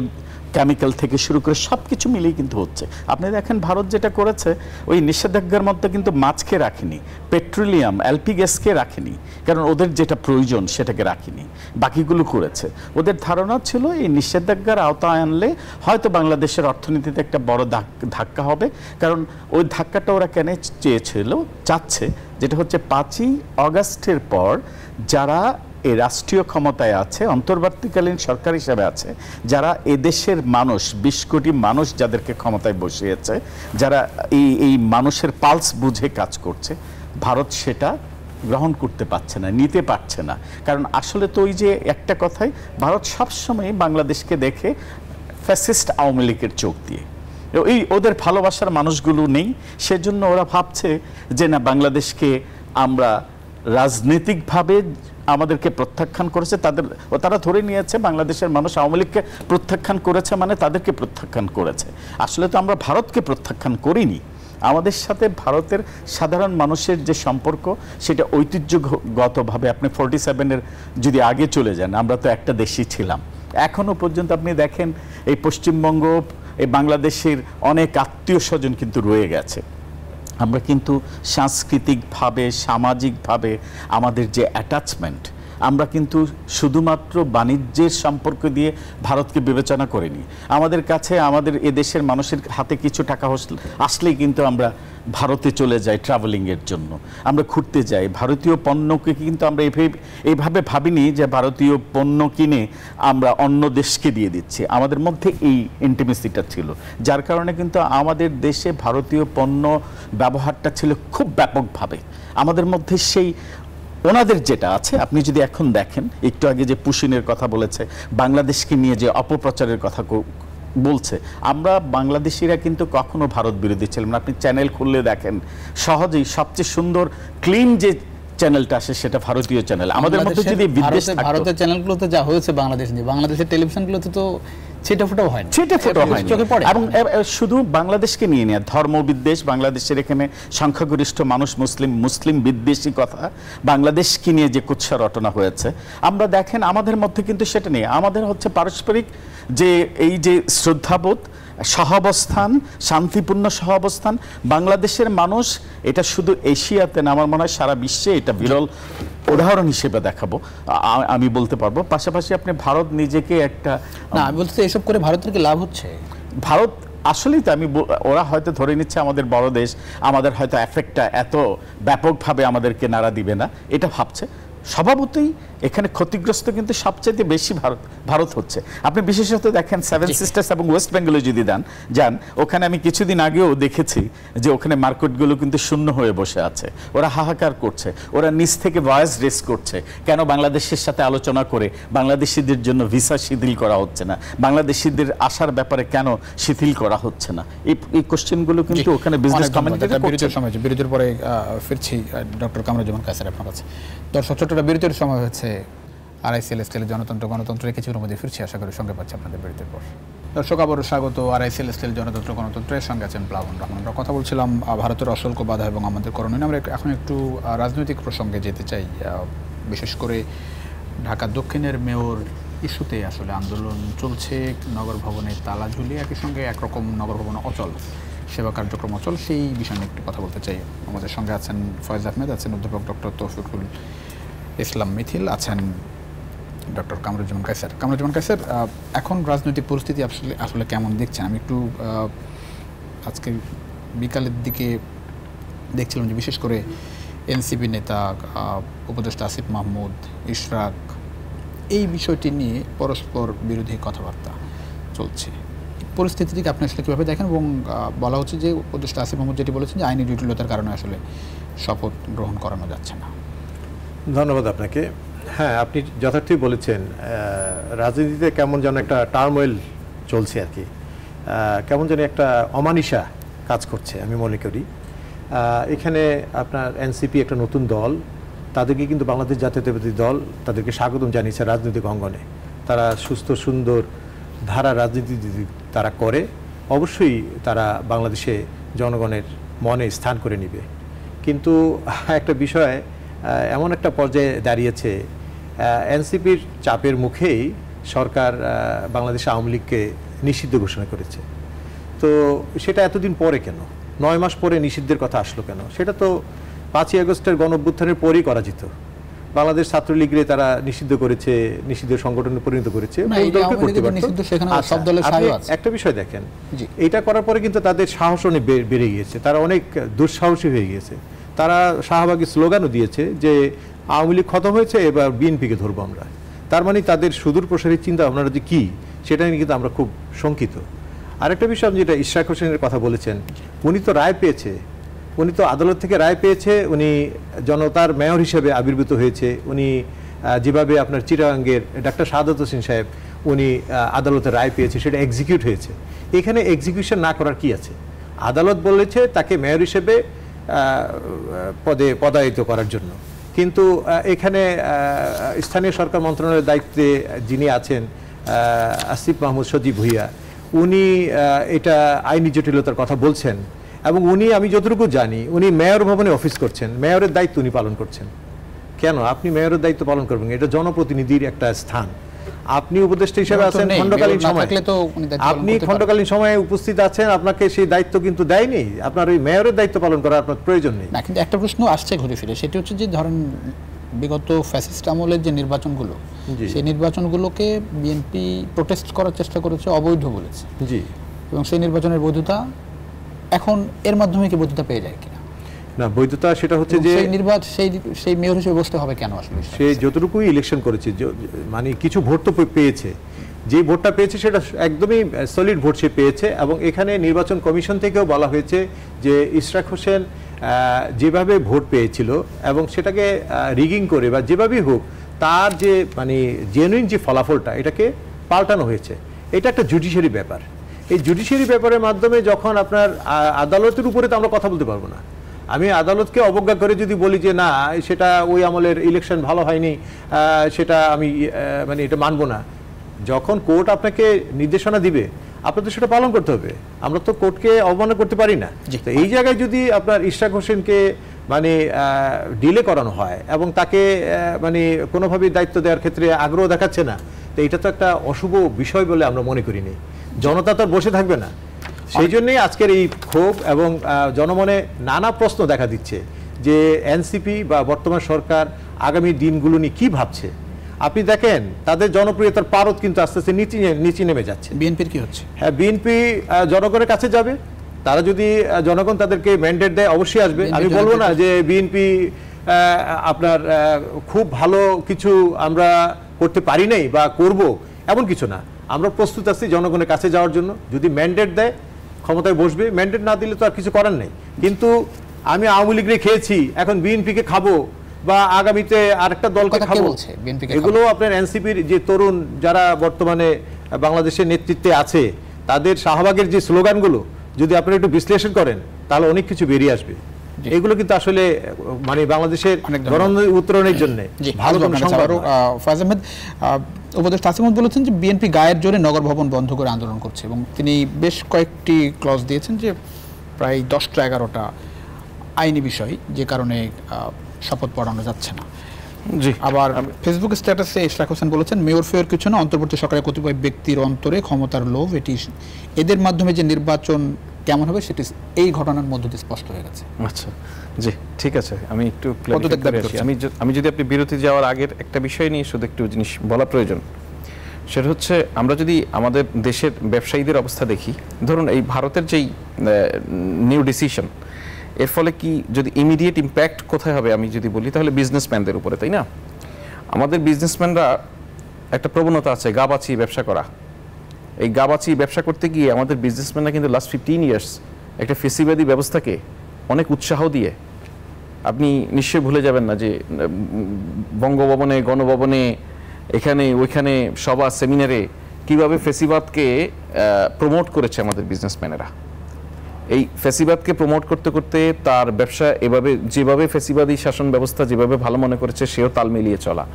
[SPEAKER 2] কেমিক্যাল থেকে শুরু করে সব কিছু মিলেই কিন্তু হচ্ছে। আপনি দেখেন ভারত যেটা করেছে, ওই নিষেধাজ্ঞার মধ্যে কিন্তু মাছকে রাখেনি, পেট্রোলিয়াম এলপি গ্যাসকে রাখেনি, কারণ ওদের যেটা প্রয়োজন সেটাকে রাখেনি, বাকিগুলো করেছে। ওদের ধারণা ছিল এই নিষেধাজ্ঞার আওতায় আনলে হয়তো বাংলাদেশের অর্থনীতিতে একটা বড় ধাক্কা হবে। কারণ ওই ধাক্কাটা ওরা কেন চাচ্ছে, যেটা হচ্ছে 5ই আগস্টের পর যারা এই রাষ্ট্রীয় ক্ষমতায় আছে, অন্তর্বর্তীকালীন সরকার হিসেবে আছে, যারা এদেশের মানুষ, 20 কোটি মানুষ যাদেরকে ক্ষমতায় বসিয়েছে, যারা এই মানুষের পালস বুঝে কাজ করছে, ভারত সেটা গ্রহণ করতে পারছে না, নিতে পারছে না। কারণ আসলে তো ওই যে একটা কথাই, ভারত সবসময় বাংলাদেশকে দেখে ফ্যাসিস্ট আওয়ামী লীগের চোখ দিয়ে। ওই ওদের ভালোবাসার মানুষগুলো নেই, সেজন্য ওরা ভাবছে যে না, বাংলাদেশকে আমরা রাজনৈতিকভাবে আমাদেরকে প্রত্যাখ্যান করেছে, তারা ধরে নিয়েছে বাংলাদেশের মানুষ আওয়ামী লীগকে প্রত্যাখ্যান করেছে মানে তাদেরকে প্রত্যাখ্যান করেছে। আসলে তো আমরা ভারতকে প্রত্যাখ্যান করিনি। আমাদের সাথে ভারতের সাধারণ মানুষের যে সম্পর্ক, সেটা ঐতিহ্যগতভাবে আপনি 47-এর যদি আগে চলে যান, আমরা তো একটা দেশই ছিলাম। এখনো পর্যন্ত আপনি দেখেন এই পশ্চিমবঙ্গ, এই বাংলাদেশের অনেক আত্মীয় স্বজন কিন্তু রয়ে গেছে। আমরা কিন্তু সাংস্কৃতিকভাবে, সামাজিকভাবে আমাদের যে অ্যাটাচমেন্ট, আমরা কিন্তু শুধুমাত্র বাণিজ্যের সম্পর্ক দিয়ে ভারতকে বিবেচনা করিনি। আমাদের কাছে আমাদের এদেশের মানুষের হাতে কিছু টাকা আসলেই কিন্তু আমরা ভারতে চলে যাই ট্রাভেলিংয়ের জন্য, আমরা ঘুরতে যাই। ভারতীয় পণ্যকে কিন্তু আমরা এইভাবে ভাবিনি যে ভারতীয় পণ্য কিনে আমরা অন্য দেশকে দিয়ে দিচ্ছি। আমাদের মধ্যে এই ইন্টিমেসিটা ছিল, যার কারণে কিন্তু আমাদের দেশে ভারতীয় পণ্য ব্যবহারটা ছিল খুব ব্যাপকভাবে। আমাদের মধ্যে সেই ওনাদের যেটা আছে, আপনি যদি এখন দেখেন, একটু আগে যে পুশিনের কথা বলেছে, বাংলাদেশকে নিয়ে যে অপপ্রচারের কথা বলছে, আমরা বাংলাদেশিরা কিন্তু কখনো ভারত বিরোধী ছিলাম না। আপনি চ্যানেল খুললে দেখেন, সহজেই সবচেয়ে সুন্দর ক্লিন যে চ্যানেলটা আসে সেটা ভারতীয় চ্যানেল। আমাদের মধ্যে যদি বিদ্বেষ থাকতো,
[SPEAKER 1] ভারতের চ্যানেলগুলোতে যা হয়েছে বাংলাদেশ নিয়ে, বাংলাদেশের টেলিভিশনগুলোতে তো ছিটেফোঁটাও হয় না, চোখে পড়ে।
[SPEAKER 2] এবং শুধু বাংলাদেশকে নিয়ে নিয়ে ধর্ম বিদ্বেষ, বাংলাদেশের এখানে সংখ্যাগরিষ্ঠ মানুষ মুসলিম বিদ্বেষী কথা, বাংলাদেশকে নিয়ে যে কুৎসা রটনা হয়েছে, আমরা দেখেন আমাদের মধ্যে কিন্তু সেটা নেই। আমাদের হচ্ছে পারস্পরিক যে এই যে শ্রদ্ধাবোধ, সহাবস্থান, শান্তিপূর্ণ সহাবস্থান। বাংলাদেশের মানুষ, এটা শুধু এশিয়াতে না, আমার মনে হয় সারা বিশ্বে এটা বিরল উদাহরণ হিসেবে দেখাবো, আমি বলতে পারবো। পাশাপাশি আপনি ভারত নিজেকে একটা,
[SPEAKER 1] না আমি বলতে এসব করে ভারতের কি লাভ হচ্ছে?
[SPEAKER 2] ভারত আসলেই তো ওরা হয়তো ধরে নিচ্ছে আমাদের বড় দেশ, আমাদের হয়তো এফেক্টটা এত ব্যাপকভাবে আমাদেরকে নাড়া দিবে না, এটা ভাবছে। স্বভাবতই এখানে ক্ষতিগ্রস্ত কিন্তু সবচেয়ে বেশি ভারত হচ্ছে। আপনি বিশেষত দেখেন সেভেন সিস্টার্স এবং ওয়েস্ট বেঙ্গলে যদি যান, ওখানে আমি কিছুদিন আগেও দেখেছি যে ওখানে মার্কেটগুলো কিন্তু শূন্য হয়ে বসে আছে। ওরা হাহাকার করছে, ওরা নিজ থেকে ভয়েস রেস করছে, কেন বাংলাদেশের সাথে আলোচনা করে বাংলাদেশিদের জন্য ভিসা শিথিল করা হচ্ছে না, বাংলাদেশিদের আসার ব্যাপারে কেন শিথিল করা হচ্ছে না। এই কোশ্চেনগুলো কিন্তু ওখানে বিজনেস কমিউনিটিতে করছে।
[SPEAKER 1] বিরতির পরে ফিরছি ডক্টর কামরুজ্জামান কায়সার আপনার কাছে। দর্শক, ছোট্ট বিরতির সময় হচ্ছে আরআইসিএল স্কেলে গণতন্ত্রের কিছুর মধ্যে ফিরছি, আশা করি সঙ্গে পাচ্ছি আপনাদের বিরতির পর। দর্শক, আবারও স্বাগত আরআইসিএল স্কেল গণতন্ত্রের সঙ্গে আছেন প্লাবন রহমান। আমরা কথা বলছিলাম ভারতের অশুল্ক বাধা এবং আমাদের করণীয়। আমরা এখন একটু রাজনৈতিক প্রসঙ্গে যেতে চাই। বিশেষ করে ঢাকা দক্ষিণের মেয়র ইস্যুতে আসলে আন্দোলন চলছে, নগর ভবনে তালা ঝুলিয়ে, একই সঙ্গে একরকম নগর ভবন অচল, সেবা কার্যক্রম অচল। সেই বিষয়ে একটু কথা বলতে চাই। আমাদের সঙ্গে আছেন ফয়েজ আহমেদ, আছেন অধ্যাপক ডক্টর তৌফিকুল ইসলাম মিথিল, আছেন ডক্টর কামরুজ্জামান কায়সার। এখন রাজনৈতিক পরিস্থিতি আসলে কেমন দেখছেন? আমি একটু আজকে বিকালের দিকে দেখছিলাম যে বিশেষ করে এনসিপি নেতা উপদেষ্টা আসিফ মাহমুদ, ইশরাক, এই বিষয়টি নিয়ে পরস্পর বিরোধী কথাবার্তা চলছে। পরিস্থিতিটিকে আপনি আসলে কীভাবে দেখেন? এবং বলা হচ্ছে যে উপদেষ্টা আসিফ মাহমুদ যেটি বলেছেন যে আইনি জটিলতার কারণে আসলে শপথ গ্রহণ করানো যাচ্ছে না।
[SPEAKER 3] ধন্যবাদ আপনাকে। হ্যাঁ, আপনি যথার্থই বলেছেন, রাজনীতিতে কেমন যেন একটা টার্মোয়েল চলছে আর কি, কেমন যেন একটা অমানিসা কাজ করছে আমি মনে করি। এখানে আপনার এনসিপি একটা নতুন দল, তাদেরকে কিন্তু বাংলাদেশ জাতীয়তাবাদী দল তাদেরকে স্বাগতম জানিয়েছে রাজনৈতিক অঙ্গনে। তারা সুস্থ সুন্দর ধারা রাজনীতি তারা করে, অবশ্যই তারা বাংলাদেশে জনগণের মনে স্থান করে নিবে। কিন্তু একটা বিষয় এমন একটা পর্যায়ে দাঁড়িয়েছে, এনসিপির চাপের মুখেই সরকার বাংলাদেশ আওয়ামী লীগকে নিষিদ্ধ ঘোষণা করেছে। তো সেটা এতদিন পরে কেন, 9 মাস পরে নিষিদ্ধের কথা আসলো কেন? সেটা তো 5ই আগস্টের গণঅভ্যুত্থানের পরেই করা যেত। বাংলাদেশ ছাত্রলীগরে তারা নিষিদ্ধ করেছে, নিষিদ্ধ সংগঠনে পরিণত করেছে। একটা বিষয় দেখেন, এটা করার পরে কিন্তু তাদের সাহস অনেক বেড়ে গিয়েছে, তারা অনেক দুঃসাহসী হয়ে গিয়েছে। তারা শাহবাগী স্লোগানও দিয়েছে যে আওয়ামী লীগ খতম হয়েছে, এবার বিএনপিকে ধরবো আমরা। তার মানে তাদের সুদূর প্রসারী চিন্তা ভাবনাটা যে কী, সেটা নিয়ে কিন্তু আমরা খুব শঙ্কিত। আরেকটা বিষয়, যেটা ইশরাক হোসেনের কথা বলেছেন, উনি তো রায় পেয়েছে, উনি তো আদালত থেকে রায় পেয়েছে, উনি জনতার মেয়র হিসেবে আবির্ভূত হয়েছে, উনি যেভাবে আপনার চিটাগাঙ্গের ডাক্তার শাহাদাত হোসেন সাহেব উনি আদালতের রায় পেয়েছে, সেটা এক্সিকিউট হয়েছে। এখানে এক্সিকিউশন না করার কি আছে? আদালত বলেছে তাকে মেয়র হিসেবে পদায়িত করার জন্য, কিন্তু এখানে স্থানীয় সরকার মন্ত্রণালয়ের দায়িত্বে যিনি আছেন আসিফ মাহমুদ সজীব ভুইয়া, উনি এটা আইনি জটিলতার কথা বলছেন, এবং উনি, আমি যতটুকু জানি, উনি মেয়র ভবনে অফিস করছেন, মেয়রের দায়িত্ব উনি পালন করছেন। কেন আপনি মেয়রের দায়িত্ব পালন করবেন? এটা জনপ্রতিনিধির একটা স্থান। আপনি উপদেষ্টা হিসেবে আছেন খণ্ডকালীন সময়, আপনি খণ্ডকালীন সময়ে উপস্থিত আছেন, আপনাকে সেই দায়িত্ব কিন্তু দেয়নি, আপনার ওই মেয়রের দায়িত্ব পালন করার আপনার প্রয়োজন নেই।
[SPEAKER 1] না, কিন্তু একটা প্রশ্ন আসছে ঘুরে ফিরে, সেটি হচ্ছে যে ধরেন বিগত ফ্যাসিস্ট আমলের যে নির্বাচনগুলো, সেই নির্বাচনগুলোকে বিএনপি প্রোটেস্ট করার চেষ্টা করেছে, অবৈধ বলেছে,
[SPEAKER 3] জি,
[SPEAKER 1] এবং সেই নির্বাচনের বৈধতা এখন এর মাধ্যমে কি বৈধতা পেয়ে যায় কিনা?
[SPEAKER 3] না, বৈধতা সেটা হচ্ছে যে
[SPEAKER 1] সেই মেয়র হিসেবে বসতে হবে কেন আসলে?
[SPEAKER 3] সে যতটুকুই ইলেকশন করেছে, মানে কিছু ভোট তো পেয়েছে, যে ভোটটা পেয়েছে সেটা একদমই সলিড ভোট সে পেয়েছে। এবং এখানে নির্বাচন কমিশন থেকেও বলা হয়েছে যে ইশরাক হোসেন যেভাবে ভোট পেয়েছিল এবং সেটাকে রিগিং করে বা যেভাবেই হোক, তার যে মানে জেনুইন যে ফলাফলটা, এটাকে পাল্টানো হয়েছে। এটা একটা জুডিশিয়ারি ব্যাপার। এই জুডিশিয়ারি ব্যাপারের মাধ্যমে যখন আপনার আদালতের উপরে তো আমরা কথা বলতে পারবো না। আমি আদালতকে অবজ্ঞা করে যদি বলি যে না, সেটা ওই আমলের ইলেকশন ভালো হয়নি, সেটা আমি মানে এটা মানবো না। যখন কোর্ট আপনাকে নির্দেশনা দিবে, আপনাদের সেটা পালন করতে হবে। আমরা তো কোর্টকে অবমাননা করতে পারি না। তো এই জায়গায় যদি আপনার ইশরাক হোসেনকে মানে ডিলে করানো হয় এবং তাকে মানে কোনোভাবেই দায়িত্ব দেওয়ার ক্ষেত্রে আগ্রহ দেখাচ্ছে না, তো এটা তো একটা অশুভ বিষয় বলে আমরা মনে করি নি। জনতা তো বসে থাকবে না, সেই জন্যই আজকের এই ক্ষোভ এবং জনমনে নানা প্রশ্ন দেখা দিচ্ছে যে এনসিপি বা বর্তমান সরকার আগামী দিনগুলো নিয়ে কী ভাবছে। আপনি দেখেন তাদের জনপ্রিয়তার পারদ কিন্তু আস্তে আস্তে নিচে নেমে যাচ্ছে।
[SPEAKER 1] বিএনপির কি হচ্ছে?
[SPEAKER 3] হ্যাঁ, বিএনপি জনগণের কাছে যাবে। তারা যদি জনগণ তাদেরকে ম্যান্ডেট দেয়, অবশ্যই আসবে। আমি বলবো না যে বিএনপি আপনার খুব ভালো কিছু আমরা করতে পারি নাই বা করব, এমন কিছু না। আমরা প্রস্তুত আছি জনগণের কাছে যাওয়ার জন্য। যদি ম্যান্ডেট দেয়, ক্ষমতায় বসবে। ম্যান্ডেট না দিলে তো আর কিছু করার নেই। কিন্তু আমি আওয়ামী লীগকে খেয়েছি, এখন বিএনপিকে খাবো বা আগামীতে আরেকটা দলকে খাবো, এগুলো আপনার এনসিপির যে তরুণ যারা বর্তমানে বাংলাদেশের নেতৃত্বে আছে, তাদের শাহবাগের যে স্লোগানগুলো যদি আপনারা একটু বিশ্লেষণ করেন, তাহলে অনেক কিছু বেরিয়ে আসবে। এগুলো কিন্তু আসলে মানে বাংলাদেশের উত্তরণের জন্য ভালো কোনো সংবাদ।
[SPEAKER 1] ফয়েজ আহমেদ, উপদেষ্টা আসিফ মাহমুদ বলেছেন যে বিএনপি গায়ের জোরে নগর ভবন বন্ধ করে আন্দোলন করছে, এবং তিনি বেশ কয়েকটি ক্লজ দিয়েছেন যে প্রায় 10-11টা আইনি বিষয়, যে কারণে শপথ পড়ানো যাচ্ছে না।
[SPEAKER 4] জি,
[SPEAKER 1] আবার ফেসবুক স্ট্যাটাসে ইশরাক হোসেন বলেছেন, মেয়র ফেয়ার কিছু না, অন্তর্বর্তী সরকারের কতিপয় ব্যক্তির অন্তরে ক্ষমতার লোভ, এটি এদের মাধ্যমে যে নির্বাচন কেমন হবে সেটি এই ঘটনার মধ্য দিয়ে স্পষ্ট হয়ে গেছে।
[SPEAKER 4] আচ্ছা, জি, ঠিক আছে। আমি একটু আমি যদি আপনি বিরতি যাওয়ার আগের একটা বিষয় নিয়ে শুধু একটু জিনিস বলা প্রয়োজন, সেটা হচ্ছে আমরা যদি আমাদের দেশের ব্যবসায়ীদের অবস্থা দেখি, ধরুন এই ভারতের যেই নিউ ডিসিশন, এর ফলে কি যদি ইমিডিয়েট ইম্প্যাক্ট কোথায় হবে আমি যদি বলি, তাহলে বিজনেসম্যানদের উপরে, তাই না? আমাদের বিজনেসম্যানরা একটা প্রবণতা আছে গা বাঁচিয়ে ব্যবসা করা। এই গা বাঁচিয়ে ব্যবসা করতে গিয়ে আমাদের বিজনেসম্যানরা কিন্তু লাস্ট 15 ইয়ার্স একটা ফেসিবাদী ব্যবস্থাকে অনেক উৎসাহ দিয়ে, আপনি নিশ্চয়ই ভুলে যাবেন না যে বঙ্গভবনে, গণভবনে, এখানে ওইখানে সভা সেমিনারে কিভাবে ফেসিবাদকে প্রমোট করেছে আমাদের বিজনেসম্যানেরা। এই ফেসিবাদকে প্রমোট করতে করতে তার ব্যবসা এভাবে, যেভাবে ফেসিবাদী শাসন ব্যবস্থা যেভাবে ভালো মনে করেছে, সেও তাল মিলিয়ে চলা।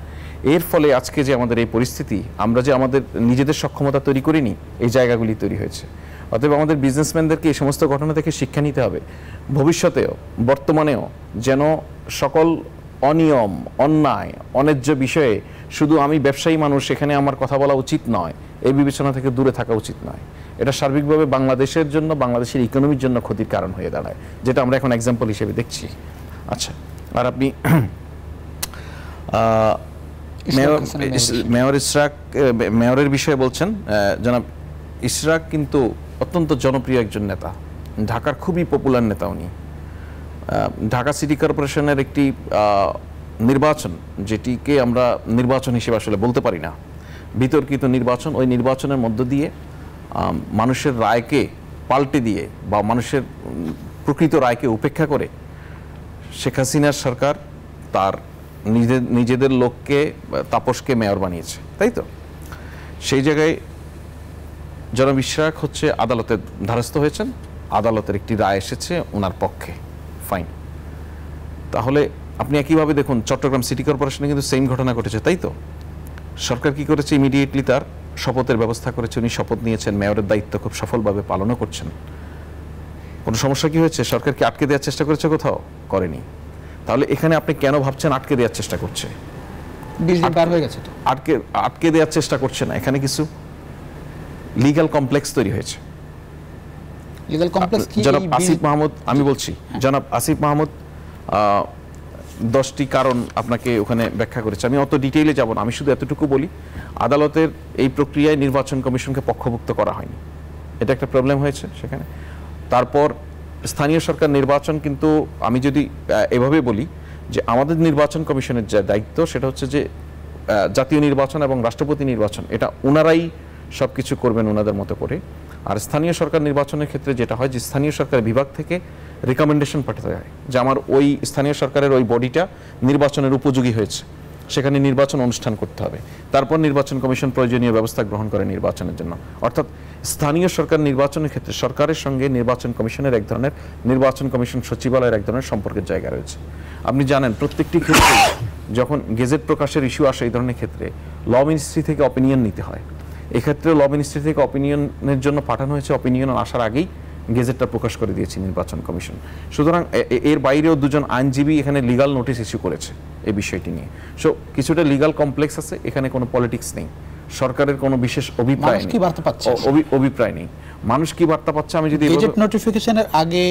[SPEAKER 4] এর ফলে আজকে যে আমাদের এই পরিস্থিতি, আমরা যে আমাদের নিজেদের সক্ষমতা তৈরি করিনি, এই জায়গাগুলি তৈরি হয়েছে। অতএব আমাদের বিজনেসম্যানদেরকে এই সমস্ত ঘটনা থেকে শিক্ষা নিতে হবে। ভবিষ্যতেও, বর্তমানেও যেন সকল অনিয়ম, অন্যায়, অন্যায্য বিষয়ে শুধু আমি ব্যবসায়ী মানুষ, এখানে আমার কথা বলা উচিত নয়, এই বিবেচনা থেকে দূরে থাকা উচিত নয়। এটা সার্বিকভাবে বাংলাদেশের জন্য, বাংলাদেশের ইকোনমির জন্য ক্ষতির কারণ হয়ে দাঁড়ায়, যেটা আমরা এখন এক্সাম্পল হিসেবে দেখছি। আচ্ছা, আর আপনি মেয়র ইশরাক, মেয়রের বিষয়ে বলছেন, জনাব ইশরাক কিন্তু অত্যন্ত জনপ্রিয় একজন নেতা, ঢাকার খুবই পপুলার নেতা উনি। ঢাকা সিটি কর্পোরেশনের একটি নির্বাচন, যেটিকে আমরা নির্বাচন হিসেবে আসলে বলতে পারি না, বিতর্কিত নির্বাচন, ওই নির্বাচনের মধ্য দিয়ে মানুষের রায়কে পাল্টে দিয়ে বা মানুষের প্রকৃত রায়কে উপেক্ষা করে শেখ হাসিনার সরকার তার নিজেদের লোককে, তাপসকে মেয়র বানিয়েছে, তাই তো? সেই জায়গায় জনাব ইশরাক হচ্ছে আদালতের ধারস্থ হয়েছেন, আদালতের একটি রায় এসেছে ওনার পক্ষে, ফাইন। তাহলে আপনি একইভাবে দেখুন চট্টগ্রাম সিটি কর্পোরেশনে কিন্তু সেম ঘটনা ঘটেছে, তাই তো? সরকার কি করেছে, ইমিডিয়েটলি তার শপথের ব্যবস্থা করেছে, উনি শপথ নিয়েছেন, মেয়রের দায়িত্ব খুব সফলভাবে পালনও করছেন। কোনো সমস্যা কি হয়েছে? সরকার কি আটকে দেওয়ার চেষ্টা করেছে? কোথাও করেনি। তাহলে এখানে আপনি কেন ভাবছেন আটকে দেওয়ার চেষ্টা করছে?
[SPEAKER 1] 20 দিন পার হয়ে গেছে তো।
[SPEAKER 4] আটকে দেওয়ার চেষ্টা করছে না, এখানে কিছু লিগ্যাল কমপ্লেক্স তৈরি হয়েছে।
[SPEAKER 1] লিগ্যাল কমপ্লেক্স কি?
[SPEAKER 4] জনাব আসিফ মাহমুদ, আমি বলছি, জনাব আসিফ মাহমুদ 10টি কারণ আপনাকে ওখানে ব্যাখ্যা করেছে, আমি অত ডিটেইলে যাব না, আমি শুধু এতটুকু বলি, আদালতের এই প্রক্রিয়ায় নির্বাচন কমিশনকে পক্ষভুক্ত করা হয়নি, এটা একটা প্রবলেম হয়েছে সেখানে। তারপর স্থানীয় সরকার নির্বাচন, কিন্তু আমি যদি এভাবে বলি যে আমাদের নির্বাচন কমিশনের যে দায়িত্ব সেটা হচ্ছে যে জাতীয় নির্বাচন এবং রাষ্ট্রপতি নির্বাচন এটা ওনারাই সব কিছু করবেন ওনাদের মতো করে। আর স্থানীয় সরকার নির্বাচনের ক্ষেত্রে যেটা হয় যে স্থানীয় সরকার বিভাগ থেকে রিকমেন্ডেশন পাঠাতে হয় যে আমার ওই স্থানীয় সরকারের ওই বডিটা নির্বাচনের উপযোগী হয়েছে, সেখানে নির্বাচন অনুষ্ঠান করতে হবে, তারপর নির্বাচন কমিশন প্রয়োজনীয় ব্যবস্থা গ্রহণ করে নির্বাচনের জন্য। অর্থাৎ স্থানীয় সরকার নির্বাচনের ক্ষেত্রে সরকারের সঙ্গে নির্বাচন কমিশনের এক ধরনের, নির্বাচন কমিশন সচিবালয়ের এক ধরনের সম্পর্কের জায়গা রয়েছে। আপনি জানেন প্রত্যেকটি ক্ষেত্রে যখন গেজেট প্রকাশের ইস্যু আসে এই ধরনের ক্ষেত্রে ল মিনিস্ট্রি থেকে অপিনিয়ন নিতে হয়। এক্ষেত্রে ল মিনিস্ট্রি থেকে অপিনিয়নের জন্য পাঠানো হয়েছে, অপিনিয়ন আসার আগেই গেজেটটা প্রকাশ করে দিয়েছে নির্বাচন কমিশন। সুতরাং এর বাইরেও দুজন আইনজীবী এখানে লিগাল নোটিশ ইস্যু করেছে এই বিষয়টি নিয়ে। সো কিছুটা লিগাল কমপ্লেক্স আছে, এখানে কোনো পলিটিক্স নেই, সরকারের কোনো বিশেষ অভিপ্রায় নেই, অভিপ্রায় নেই। মানুষ কি বার্তা পাচ্ছে? আমি যদি
[SPEAKER 1] গেজেট নোটিফিকেশনের আগে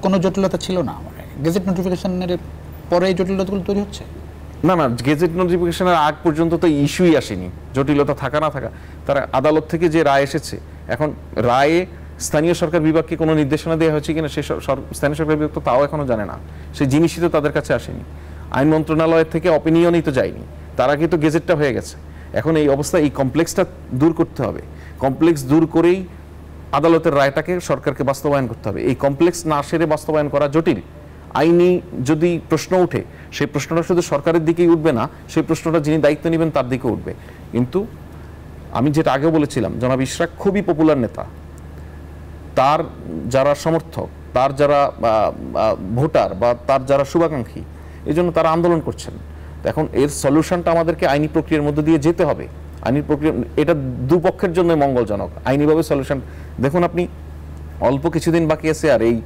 [SPEAKER 1] কোনো জটিলতা ছিল না, মানে গেজেট নোটিফিকেশনের পরে এই জটিলতাগুলো তৈরি হচ্ছে?
[SPEAKER 4] না না, গেজেট নোটিফিকেশনের আগ পর্যন্ত তো ইস্যুই আসেনি, জটিলতা থাকা না থাকা, তারা আদালত থেকে যে রায় এসেছে, এখন রায়ে স্থানীয় সরকার বিভাগকে কোনো নির্দেশনা দেওয়া হয়েছে কিনা সে স্থানীয় সরকার বিভাগ তো তাও এখনো জানে না, সেই জিনিসই তো তাদের কাছে আসেনি। আইন মন্ত্রণালয়ের থেকে অপিনিয়নই তো যায়নি, তার আগে তো গেজেটটা হয়ে গেছে। এখন এই অবস্থা, এই কমপ্লেক্সটা দূর করতে হবে, কমপ্লেক্স দূর করেই আদালতের রায়টাকে সরকারকে বাস্তবায়ন করতে হবে। এই কমপ্লেক্স না সেরে বাস্তবায়ন করা জটিল। আইনি যদি প্রশ্ন উঠে সেই প্রশ্নটা শুধু সরকারের দিকেই উঠবে না, সেই প্রশ্নটা যিনি দায়িত্ব নেবেন তার দিকে উঠবে। কিন্তু আমি যেটা আগে বলেছিলাম, জনাব ইশরাক খুবই পপুলার নেতা, তার যারা সমর্থক, তার যারা ভোটার বা তার যারা শুভাকাঙ্ক্ষী, এই জন্য তারা আন্দোলন করছেন। এখন এর সলিউশনটা আমাদেরকে আইনি প্রক্রিয়ার মধ্যে দিয়ে যেতে হবে। আইনি প্রক্রিয়া এটা দুপক্ষের জন্য মঙ্গলজনক, আইনিভাবে সলিউশন। দেখুন আপনি অল্প কিছুদিন বাকি আছে আর এই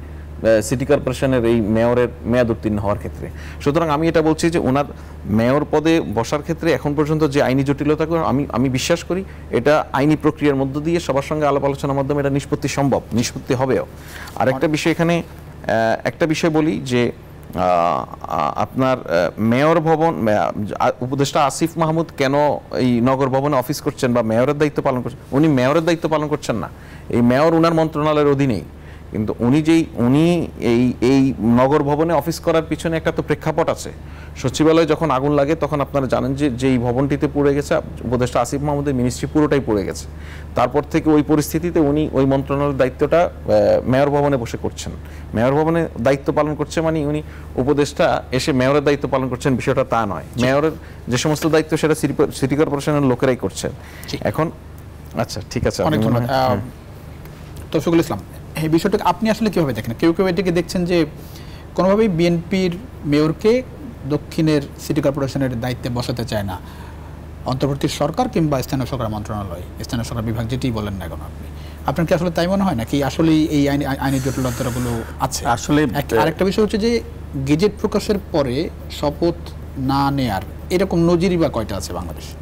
[SPEAKER 4] সিটি কর্পোরেশনের এই মেয়রের মেয়াদ উত্তীর্ণ হওয়ার ক্ষেত্রে। সুতরাং আমি এটা বলছি যে ওনার মেয়র পদে বসার ক্ষেত্রে এখন পর্যন্ত যে আইনি জটিলতা আমি বিশ্বাস করি এটা আইনি প্রক্রিয়ার মধ্য দিয়ে সবার সঙ্গে আলাপ আলোচনার মাধ্যমে এটা নিষ্পত্তি সম্ভব, নিষ্পত্তি হবেও। আর একটা বিষয় এখানে, একটা বিষয় বলি যে আপনার মেয়র ভবন, উপদেষ্টা আসিফ মাহমুদ কেন এই নগর ভবনে অফিস করছেন বা মেয়রের দায়িত্ব পালন করছেন? উনি মেয়রের দায়িত্ব পালন করছেন না, এই মেয়র উনার মন্ত্রণালয়ের অধীনেই, কিন্তু উনি এই নগর ভবনে অফিস করার পিছনে একটা তো প্রেক্ষাপট আছে। সচিবালয়ে যখন আগুন লাগে তখন আপনারা জানেন যে যেই ভবনটিতে পুড়ে গেছে, উপদেষ্টা আসিফ মাহমুদের মিনিস্ট্রি পুরোটাই পুড়ে গেছে। তারপর থেকে ওই পরিস্থিতিতে উনি ওই মন্ত্রণালয়ের দায়িত্বটা মেয়র ভবনে বসে করছেন। মেয়র ভবনে দায়িত্ব পালন করছে মানে উনি উপদেষ্টা এসে মেয়রের দায়িত্ব পালন করছেন, বিষয়টা তা নয়। মেয়রের যে সমস্ত দায়িত্ব সেটা সিটি কর্পোরেশনের লোকেরাই করছেন এখন। আচ্ছা ঠিক আছে,
[SPEAKER 1] অনেক ধন্যবাদ তৌফিকুল ইসলাম। এই বিষয়টাকে আপনি আসলে কিভাবে দেখেন? কেউ কেউ এটাকে দেখছেন যে কোনোভাবেই বিএনপির মেয়রকে দক্ষিণের সিটি কর্পোরেশনের দায়িত্বে বসাতে চায় না অন্তর্বর্তী সরকার কিংবা স্থানীয় সরকার মন্ত্রণালয়, স্থানীয় সরকার বিভাগ, যেটি বলেন না কেন আপনি, আপনার কি আসলে তাই মনে হয় নাকি আসলে এই আইনি জটিলতাগুলো আছে?
[SPEAKER 2] আসলে
[SPEAKER 1] আরেকটা বিষয় হচ্ছে যে গেজেট প্রকাশের পরে শপথ না নেয়ার এরকম নজিরই বা কয়টা আছে বাংলাদেশে?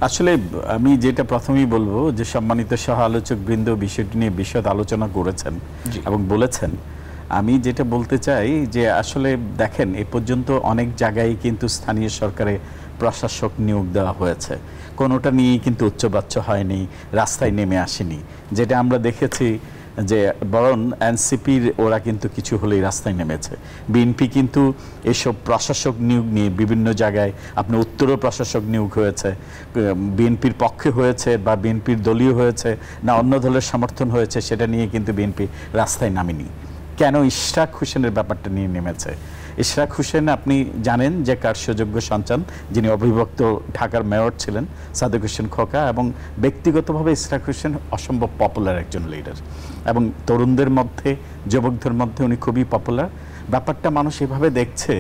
[SPEAKER 2] আসলে আমি যেটা প্রথমেই বলবো যে সম্মানিত সহ আলোচক বৃন্দ বিষয়টি নিয়ে বিশদ আলোচনা করেছেন এবং বলেছেন। আমি যেটা বলতে চাই যে আসলে দেখেন এ পর্যন্ত অনেক জায়গায় কিন্তু স্থানীয় সরকারে প্রশাসক নিয়োগ দেওয়া হয়েছে, কোনোটা নিয়েই কিন্তু উচ্চবাচ্য হয়নি, রাস্তায় নেমে আসেনি। যেটা আমরা দেখেছি যে বরং এনসিপির ওরা কিন্তু কিছু হলেই রাস্তায় নেমেছে। বিএনপি কিন্তু এসব প্রশাসক নিয়োগ নিয়ে বিভিন্ন জায়গায় আপনার উত্তরও প্রশাসক নিয়োগ হয়েছে, বিএনপির পক্ষে হয়েছে বা বিএনপির দলীয় হয়েছে না অন্য দলের সমর্থন হয়েছে, সেটা নিয়ে কিন্তু বিএনপি রাস্তায় নামেনি। কেন ইশরাক হোসেনের ব্যাপারটা নিয়ে নেমেছে। ইশরাক হোসেন আপনি জানেন যে কার সুযোগ্য সন্তান, যিনি অবিভক্ত ঢাকার মেয়র ছিলেন সাদেক হোসেন খোকা, এবং ব্যক্তিগতভাবে ইশরাক হোসেন অসম্ভব পপুলার একজন লিডার, এবং তরুণদের মধ্যে যুবকদের মধ্যে উনি খুবই পপুলার। ব্যাপারটা মানুষ এভাবে দেখছে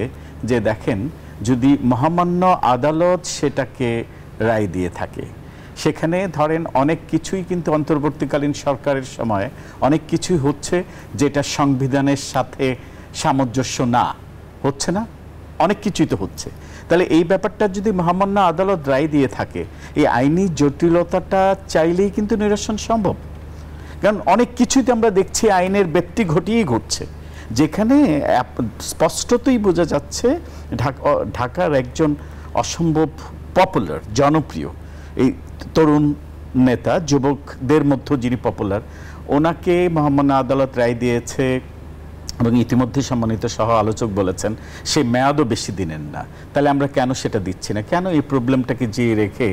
[SPEAKER 2] যে দেখেন, যদি মহামান্য আদালত সেটাকে রায় দিয়ে থাকে, সেখানে ধরেন অনেক কিছুই কিন্তু অন্তর্বর্তীকালীন সরকারের সময় অনেক কিছুই হচ্ছে যেটা সংবিধানের সাথে সামঞ্জস্য না, হচ্ছে না, অনেক কিছুই তো হচ্ছে। তাহলে এই ব্যাপারটা যদি মহামান্য আদালত রায় দিয়ে থাকে, এই আইনি জটিলতাটা চাইলেই কিন্তু নিরসন সম্ভব। কারণ অনেক কিছুই তো আমরা দেখছি আইনের ব্যক্তি ঘটিয়েই ঘটছে, যেখানে স্পষ্টতই বোঝা যাচ্ছে ঢাকার একজন অসম্ভব পপুলার জনপ্রিয় এই তরুণ নেতা, যুবকদের মধ্যে যিনি পপুলার, ওনাকে মহামান্য আদালত রায় দিয়েছে, এবং ইতিমধ্যে সম্মানিত সহ আলোচক বলেছেন সেই মেয়াদও বেশি দিনের না। তাহলে আমরা কেন সেটা দিচ্ছি না? কেন এই প্রবলেমটাকে জিয়ে রেখে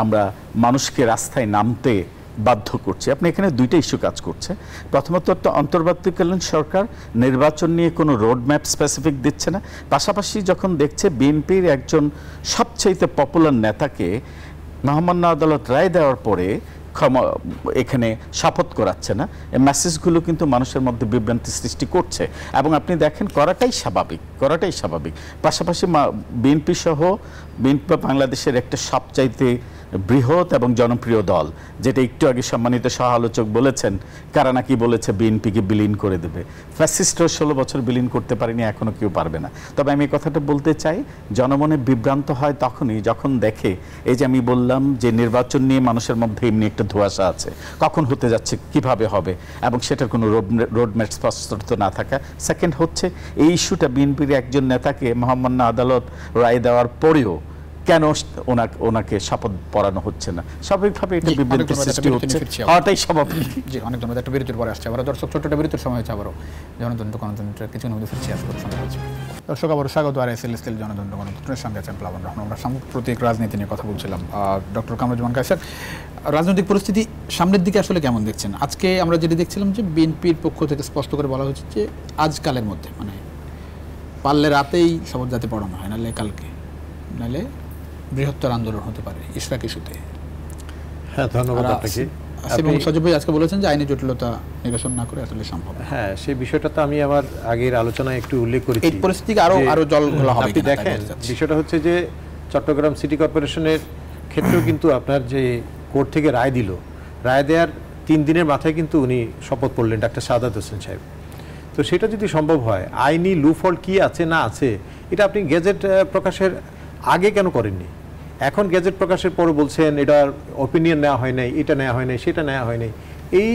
[SPEAKER 2] আমরা মানুষকে রাস্তায় নামতে বাধ্য করছে? আপনি এখানে দুইটা ইস্যু কাজ করছে। প্রথমত, অন্তর্বর্তীকালীন সরকার নির্বাচন নিয়ে কোনো রোড ম্যাপ স্পেসিফিক দিচ্ছে না, পাশাপাশি যখন দেখছে বিএনপির একজন সবচাইতে পপুলার নেতাকে মহামান্য আদালত রায় দেওয়ার পরে এখানে শপথ করাচ্ছে না, এই মেসেজগুলো কিন্তু মানুষের মধ্যে বিভ্রান্তি সৃষ্টি করছে, এবং আপনি দেখেন করাটাই স্বাভাবিক। পাশাপাশি বিএনপি সহ বিএনপি বাংলাদেশের একটা সবচাইতে বৃহৎ এবং জনপ্রিয় দল, যেটা একটু আগে সম্মানিত সহ আলোচক বলেছেন, কারা নাকি বলেছে বিএনপিকে বিলীন করে দেবে। ফ্যাসিস্টরা 16 বছর বিলীন করতে পারেনি, এখনো কেউ পারবে না। তবে আমি এই কথাটা বলতে চাই, জনমনে বিভ্রান্ত হয় তখনই যখন দেখে, এই যে আমি বললাম যে নির্বাচন নিয়ে মানুষের মধ্যে এমনি একটা ধোঁয়াশা আছে, কখন হতে যাচ্ছে, কিভাবে হবে, এবং সেটার কোনো রোডম্যাপ স্পষ্ট না থাকা। সেকেন্ড হচ্ছে, এই ইস্যুটা বিএনপির একজন নেতাকে মহামান্য আদালত রায় দেওয়ার পরেও কেন ওনাকে শপথ পড়ানো হচ্ছে না? স্বাভাবিকভাবে এটা বিভ্রান্তির সৃষ্টি হচ্ছে, হওয়াটাই স্বাভাবিক।
[SPEAKER 1] জি, অনেক ধন্যবাদ। একটা বিরতির পরে আসছে আবার দর্শক, ছোট্ট একটা বিরতির সময় হচ্ছে আবারও জনতন্ত্র গণতন্ত্রের কিছু মধ্যে ফিরছি আজ করে শোনা হচ্ছে। দর্শক আবারও স্বাগত RSL জনতন্ত্র গণতন্ত্রের সঙ্গে আছেন প্লাবন রহমান। আমরা সাম্প্রতিক রাজনীতি নিয়ে কথা বলছিলাম। ডক্টর কামরুজ্জামান কায়সার, রাজনৈতিক পরিস্থিতি সামনের দিকে আসলে কেমন দেখছেন? আজকে আমরা যেটি দেখছিলাম যে বিএনপির পক্ষ থেকে স্পষ্ট করে বলা হচ্ছে যে আজকালের মধ্যে, মানে পারলে রাতেই শপথ যাতে পড়ানো হয়, নাহলে কালকে, নাহলে বৃহত্তর আন্দোলন হতে পারে ইশরাক ইস্যুতে।
[SPEAKER 3] হ্যাঁ, ধন্যবাদ আপনাকে।
[SPEAKER 1] এবং সজীব ভাই আজকে বলেছেন যে আইনি জটিলতা নিরসন না করে আসলে সম্ভব।
[SPEAKER 3] হ্যাঁ, সেই বিষয়টা তো আমি আমার আগের আলোচনায় একটু উল্লেখ করেছি।
[SPEAKER 1] এই পরিস্থিতি আরো জলঘোলা হবে।
[SPEAKER 3] আপনি দেখেন, বিষয়টা হচ্ছে যে চট্টগ্রাম সিটি কর্পোরেশনের ক্ষেত্রেও কিন্তু আপনার যে কোর্ট থেকে রায় দিল, রায় দেওয়ার 3 দিনের মাথায় কিন্তু উনি শপথ পড়লেন, ডাক্তার সাদাত হোসেন সাহেব। তো সেটা যদি সম্ভব হয়, আইনি লুফল কি আছে না আছে, এটা আপনি গেজেট প্রকাশের আগে কেন করেননি? এখন গেজেট প্রকাশের পর বলছেন এটার ওপিনিয়ন নেওয়া হয় নাই, এটা নেওয়া হয় নাই, সেটা নেওয়া হয় নাই। এই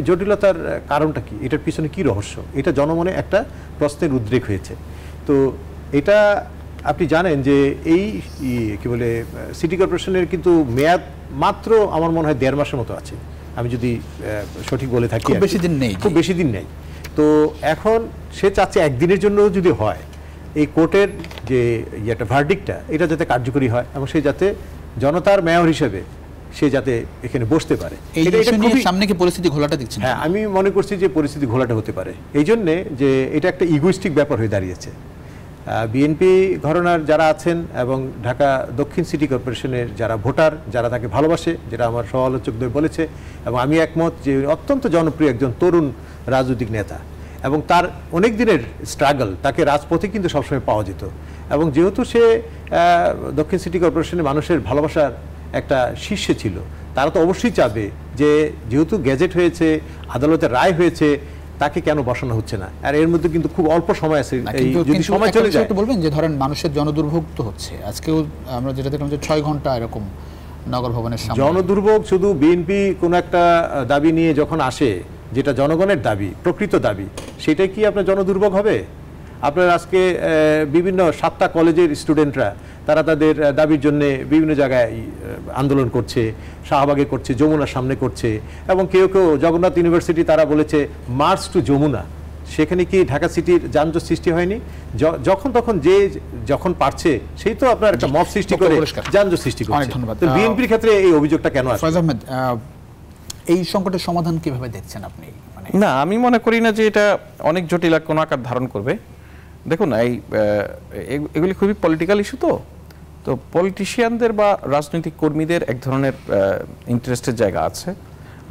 [SPEAKER 3] জটিলতার কারণটা কি? এটার পিছনে কি রহস্য? এটা জনমনে একটা প্রশ্নের উদ্রেক হয়েছে। তো এটা আপনি জানেন যে এই কি বলে সিটি কর্পোরেশনের কিন্তু মেয়াদ মাত্র আমার মনে হয় 1.5 মাসের মতো আছে, আমি যদি সঠিক বলে থাকি।
[SPEAKER 1] খুব বেশি দিন নেই।
[SPEAKER 3] তো এখন সে চাচ্ছে একদিনের জন্য যদি হয়, এই কোর্টের যে একটা ভার্ডিক্টটা এটা যাতে কার্যকরী হয়, এবং সে যাতে জনতার মেয়র হিসেবে সে যাতে এখানে বসতে পারে।
[SPEAKER 1] সামনে কি পরিস্থিতি ঘোলাটা দিচ্ছেন?
[SPEAKER 3] হ্যাঁ, আমি মনে করছি যে পরিস্থিতি ঘোলাটা হতে পারে, এই জন্যে যে এটা একটা ইগোইস্টিক ব্যাপার হয়ে দাঁড়িয়েছে। বিএনপি ঘরানার যারা আছেন এবং ঢাকা দক্ষিণ সিটি কর্পোরেশনের যারা ভোটার, যারা তাকে ভালোবাসে, যেটা আমার সহ আলোচকদের বলেছে, এবং আমি একমত যে অত্যন্ত জনপ্রিয় একজন তরুণ রাজনৈতিক নেতা, এবং তার অনেক দিনের স্ট্রাগল, তাকে রাজপথে কিন্তু সবসময় পাওয়া যেত। এবং যেহেতু সে দক্ষিণ সিটি কর্পোরেশনের মানুষের ভালোবাসার একটা শীর্ষে ছিল, তারা তো অবশ্যই চাবে যে যেহেতু গেজেট হয়েছে, আদালতের রায় হয়েছে, তাকে কেন বসানো হচ্ছে না? আর এর মধ্যে কিন্তু খুব অল্প সময় আছে, যদি সময় চলে যায়।
[SPEAKER 1] বলবেন যে ধরেন মানুষের জনদুর্ভোগ তো হচ্ছে, আজকেও আমরা যেটা দেখলাম যে 6 ঘন্টা এরকম নগর ভবনের সামনে
[SPEAKER 3] জনদুর্ভোগ। শুধু বিএনপি কোনো একটা দাবি নিয়ে যখন আসে, যেটা জনগণের দাবি, প্রকৃত দাবি, সেটাই কি আপনার জনদুর্ভোগ হবে? আপনার আজকে বিভিন্ন 7টা কলেজের স্টুডেন্টরা তারা তাদের দাবির জন্য বিভিন্ন জায়গায় আন্দোলন করছে, শাহবাগে করছে, যমুনার সামনে করছে, এবং কেউ কেউ জগন্নাথ ইউনিভার্সিটি তারা বলেছে মার্চ টু যমুনা। সেখানে কি ঢাকা সিটির যানজট সৃষ্টি হয়নি? যখন তখন যে যখন পারছে সেই তো আপনার একটা মব সৃষ্টি করে যানজট সৃষ্টি করছে। তো বিএনপির ক্ষেত্রে এই অভিযোগটা কেন আসে?
[SPEAKER 1] ফয়জ আহমেদ, এই সংকটের সমাধান কিভাবে দেখছেন আপনি? মানে
[SPEAKER 4] না, আমি মনে করি না যে এটা অনেক জটিল কোনো আকার ধারণ করবে। দেখুন এগুলি খুবই পলিটিক্যাল ইস্যু, তো পলিটিশিয়ানদের বা রাজনৈতিক কর্মীদের এক ধরনের ইন্টারেস্টের জায়গা আছে।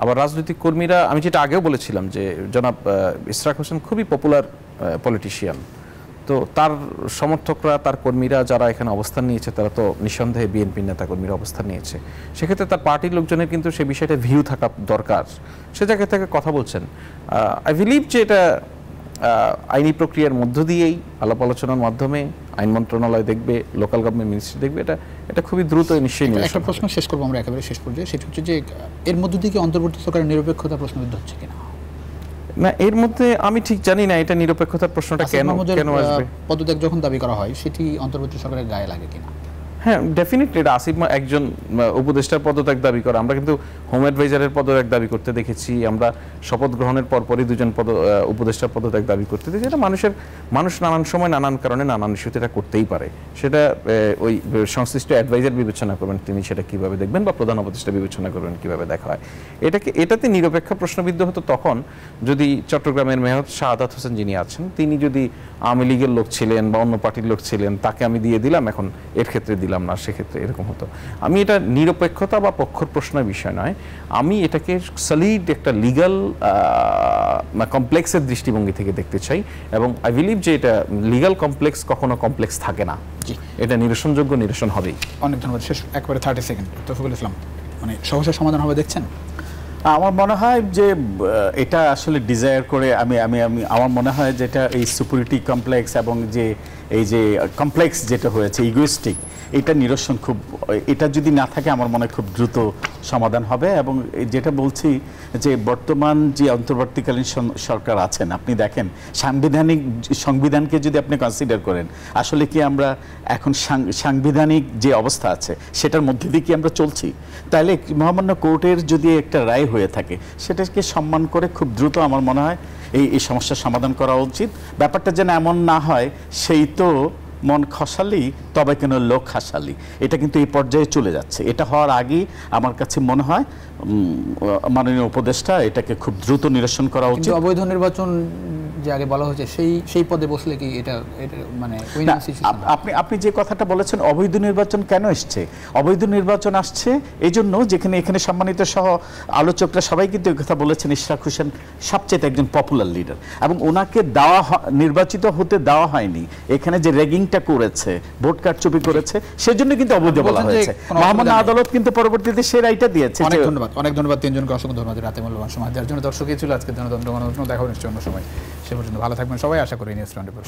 [SPEAKER 4] আবার রাজনৈতিক কর্মীরা, আমি যেটা আগেও বলেছিলাম যে জনাব ইশরাক হোসেন খুবই পপুলার পলিটিশিয়ান, তো তার সমর্থকরা, তার কর্মীরা যারা এখানে অবস্থান নিয়েছে তারা তো নিঃসন্দেহে বিএনপির নেতা কর্মীরা অবস্থান নিয়েছে। সেক্ষেত্রে তার পার্টির লোকজনের কিন্তু সে বিষয়টা ভিউ থাকা দরকার, সে জায়গা থেকে কথা বলছেন। আই বিলিভ যে এটা আইনি প্রক্রিয়ার মধ্য দিয়েই আলাপ আলোচনার মাধ্যমে আইন মন্ত্রণালয় দেখবে, লোকাল গভর্নমেন্ট মিনিস্ট্রি দেখবে, এটা খুবই দ্রুত নিশ্চয়ই।
[SPEAKER 1] একটা প্রশ্ন শেষ করবো আমরা একেবারে শেষ পর্যায়ে, সেটা হচ্ছে যে এর মধ্য দিয়ে কি অন্তর্বর্তী সরকারের নিরপেক্ষতা প্রশ্নবিদ্ধ হচ্ছে কিনা?
[SPEAKER 4] না, এর মধ্যে আমি ঠিক জানি না এটা নিরপেক্ষতার প্রশ্নটা কেন আসবে।
[SPEAKER 1] পদত্যাগ যখন দাবি করা হয় সেটি অন্তর্বর্তী সরকারের গায়ে লাগে কিনা?
[SPEAKER 4] হ্যাঁ, ডেফিনেটলি এটা আসিফ একজন উপদেষ্টার পদত্যাগ দাবি করা, আমরা কিন্তু হোম অ্যাডভাইজারের পদত্যাগ দাবি করতে দেখেছি, আমরা শপথ গ্রহণের পরপরই দুজন উপদেষ্টার পদত্যাগ দাবি করতে দেখেছি। এটা মানুষ নানান সময় নানান কারণে নানান ইস্যুতে এটা করতেই পারে, সেটা ওই সংশ্লিষ্ট অ্যাডভাইজার বিবেচনা করবেন তিনি সেটা কিভাবে দেখবেন, বা প্রধান উপদেষ্টা বিবেচনা করবেন কিভাবে দেখা হয়। এটাতে নিরপেক্ষ প্রশ্নবিদ্ধ হতো তখন যদি চট্টগ্রামের মেয়র শাহাদাত হোসেন যিনি আছেন তিনি যদি আওয়ামী লীগের লোক ছিলেন বা অন্য পার্টির লোক ছিলেন, তাকে আমি দিয়ে দিলাম, এখন এর ক্ষেত্রে দিলাম না, সেক্ষেত্রে এরকম হতো। আমি এটা নিরপেক্ষতা বা পক্ষর প্রশ্নের বিষয় নয়, আমি এটাকে সলিড একটা লিগাল কমপ্লেক্সের দৃষ্টিভঙ্গি থেকে দেখতে চাই, এবং আই বিলিভ যে এটা লিগাল কমপ্লেক্স কখনো কমপ্লেক্স থাকে না, এটা নিরসনযোগ্য, নিরসন হবেই।
[SPEAKER 1] অনেক ধন্যবাদ। শেষ একবারে 30 সেকেন্ড তৌফিকুল ইসলাম, মানে সমস্যার সমাধান হবে দেখছেন?
[SPEAKER 2] আমার মনে হয় যে এটা আসলে ডিজায়ার করে আমার মনে হয় যেটা এই সুপিরিটি কমপ্লেক্স এবং যে এই যে কমপ্লেক্স যেটা হয়েছে ইগোইস্টিক, এটা নিরসন এটা যদি না থাকে আমার মনে হয় খুব দ্রুত সমাধান হবে। এবং যেটা বলছি যে বর্তমান যে অন্তর্বর্তীকালীন সরকার আছেন, আপনি দেখেন সংবিধানকে যদি আপনি কনসিডার করেন, আসলে কি আমরা এখন সাংবিধানিক যে অবস্থা আছে সেটার মধ্যে দিয়ে কি আমরা চলছি? তাহলে মহামান্য কোর্টের যদি একটা রায় হয়ে থাকে সেটাকে সম্মান করে খুব দ্রুত আমার মনে হয় এই সমস্যার সমাধান করা উচিত। ব্যাপারটা যেন এমন না হয় সেই তো মন খসালি তবে কেন লোক হাসালি, এটা কিন্তু এই পর্যায়ে চলে যাচ্ছে। এটা হওয়ার আগেই আমার কাছে মনে হয় মাননীয় উপদেষ্টা এটাকে খুব দ্রুত নিরসন করা উচিত।
[SPEAKER 1] অবৈধ নির্বাচন যে আগে বলা হয়েছে সেই পদে বসলে কি এটা মানে
[SPEAKER 2] আপনি যে কথাটা বলেছেন, অবৈধ নির্বাচন কেন এসছে? অবৈধ নির্বাচন আসছে এই জন্য এখানে সম্মানিত সহ আলোচকরা সবাই কিন্তু এই কথা বলেছেন, ইশরাক হোসেন সবচেয়ে একজন পপুলার লিডার, এবং ওনাকে নির্বাচিত হতে দেওয়া হয়নি। এখানে যে র্যাগিংটা করেছে, ভোট কারচুপি করেছে, সেজন্য কিন্তু অবৈধ বলা হয়েছে। মহামান্য আদালত কিন্তু পরবর্তীতে সে রায়টা দিয়েছে।
[SPEAKER 1] অনেক ধন্যবাদ তিনজনকে, অসংখ্য ধন্যবাদ রাতে মূল্যবান সময় দেওয়ার জন্য। দর্শকই ছিল আজকে জনতন্ত্র গণতন্ত্র, দেখা নিশ্চয় অন্য সময়। সে পর্যন্ত ভালো থাকবেন সবাই, আশা করি নিউজ 24।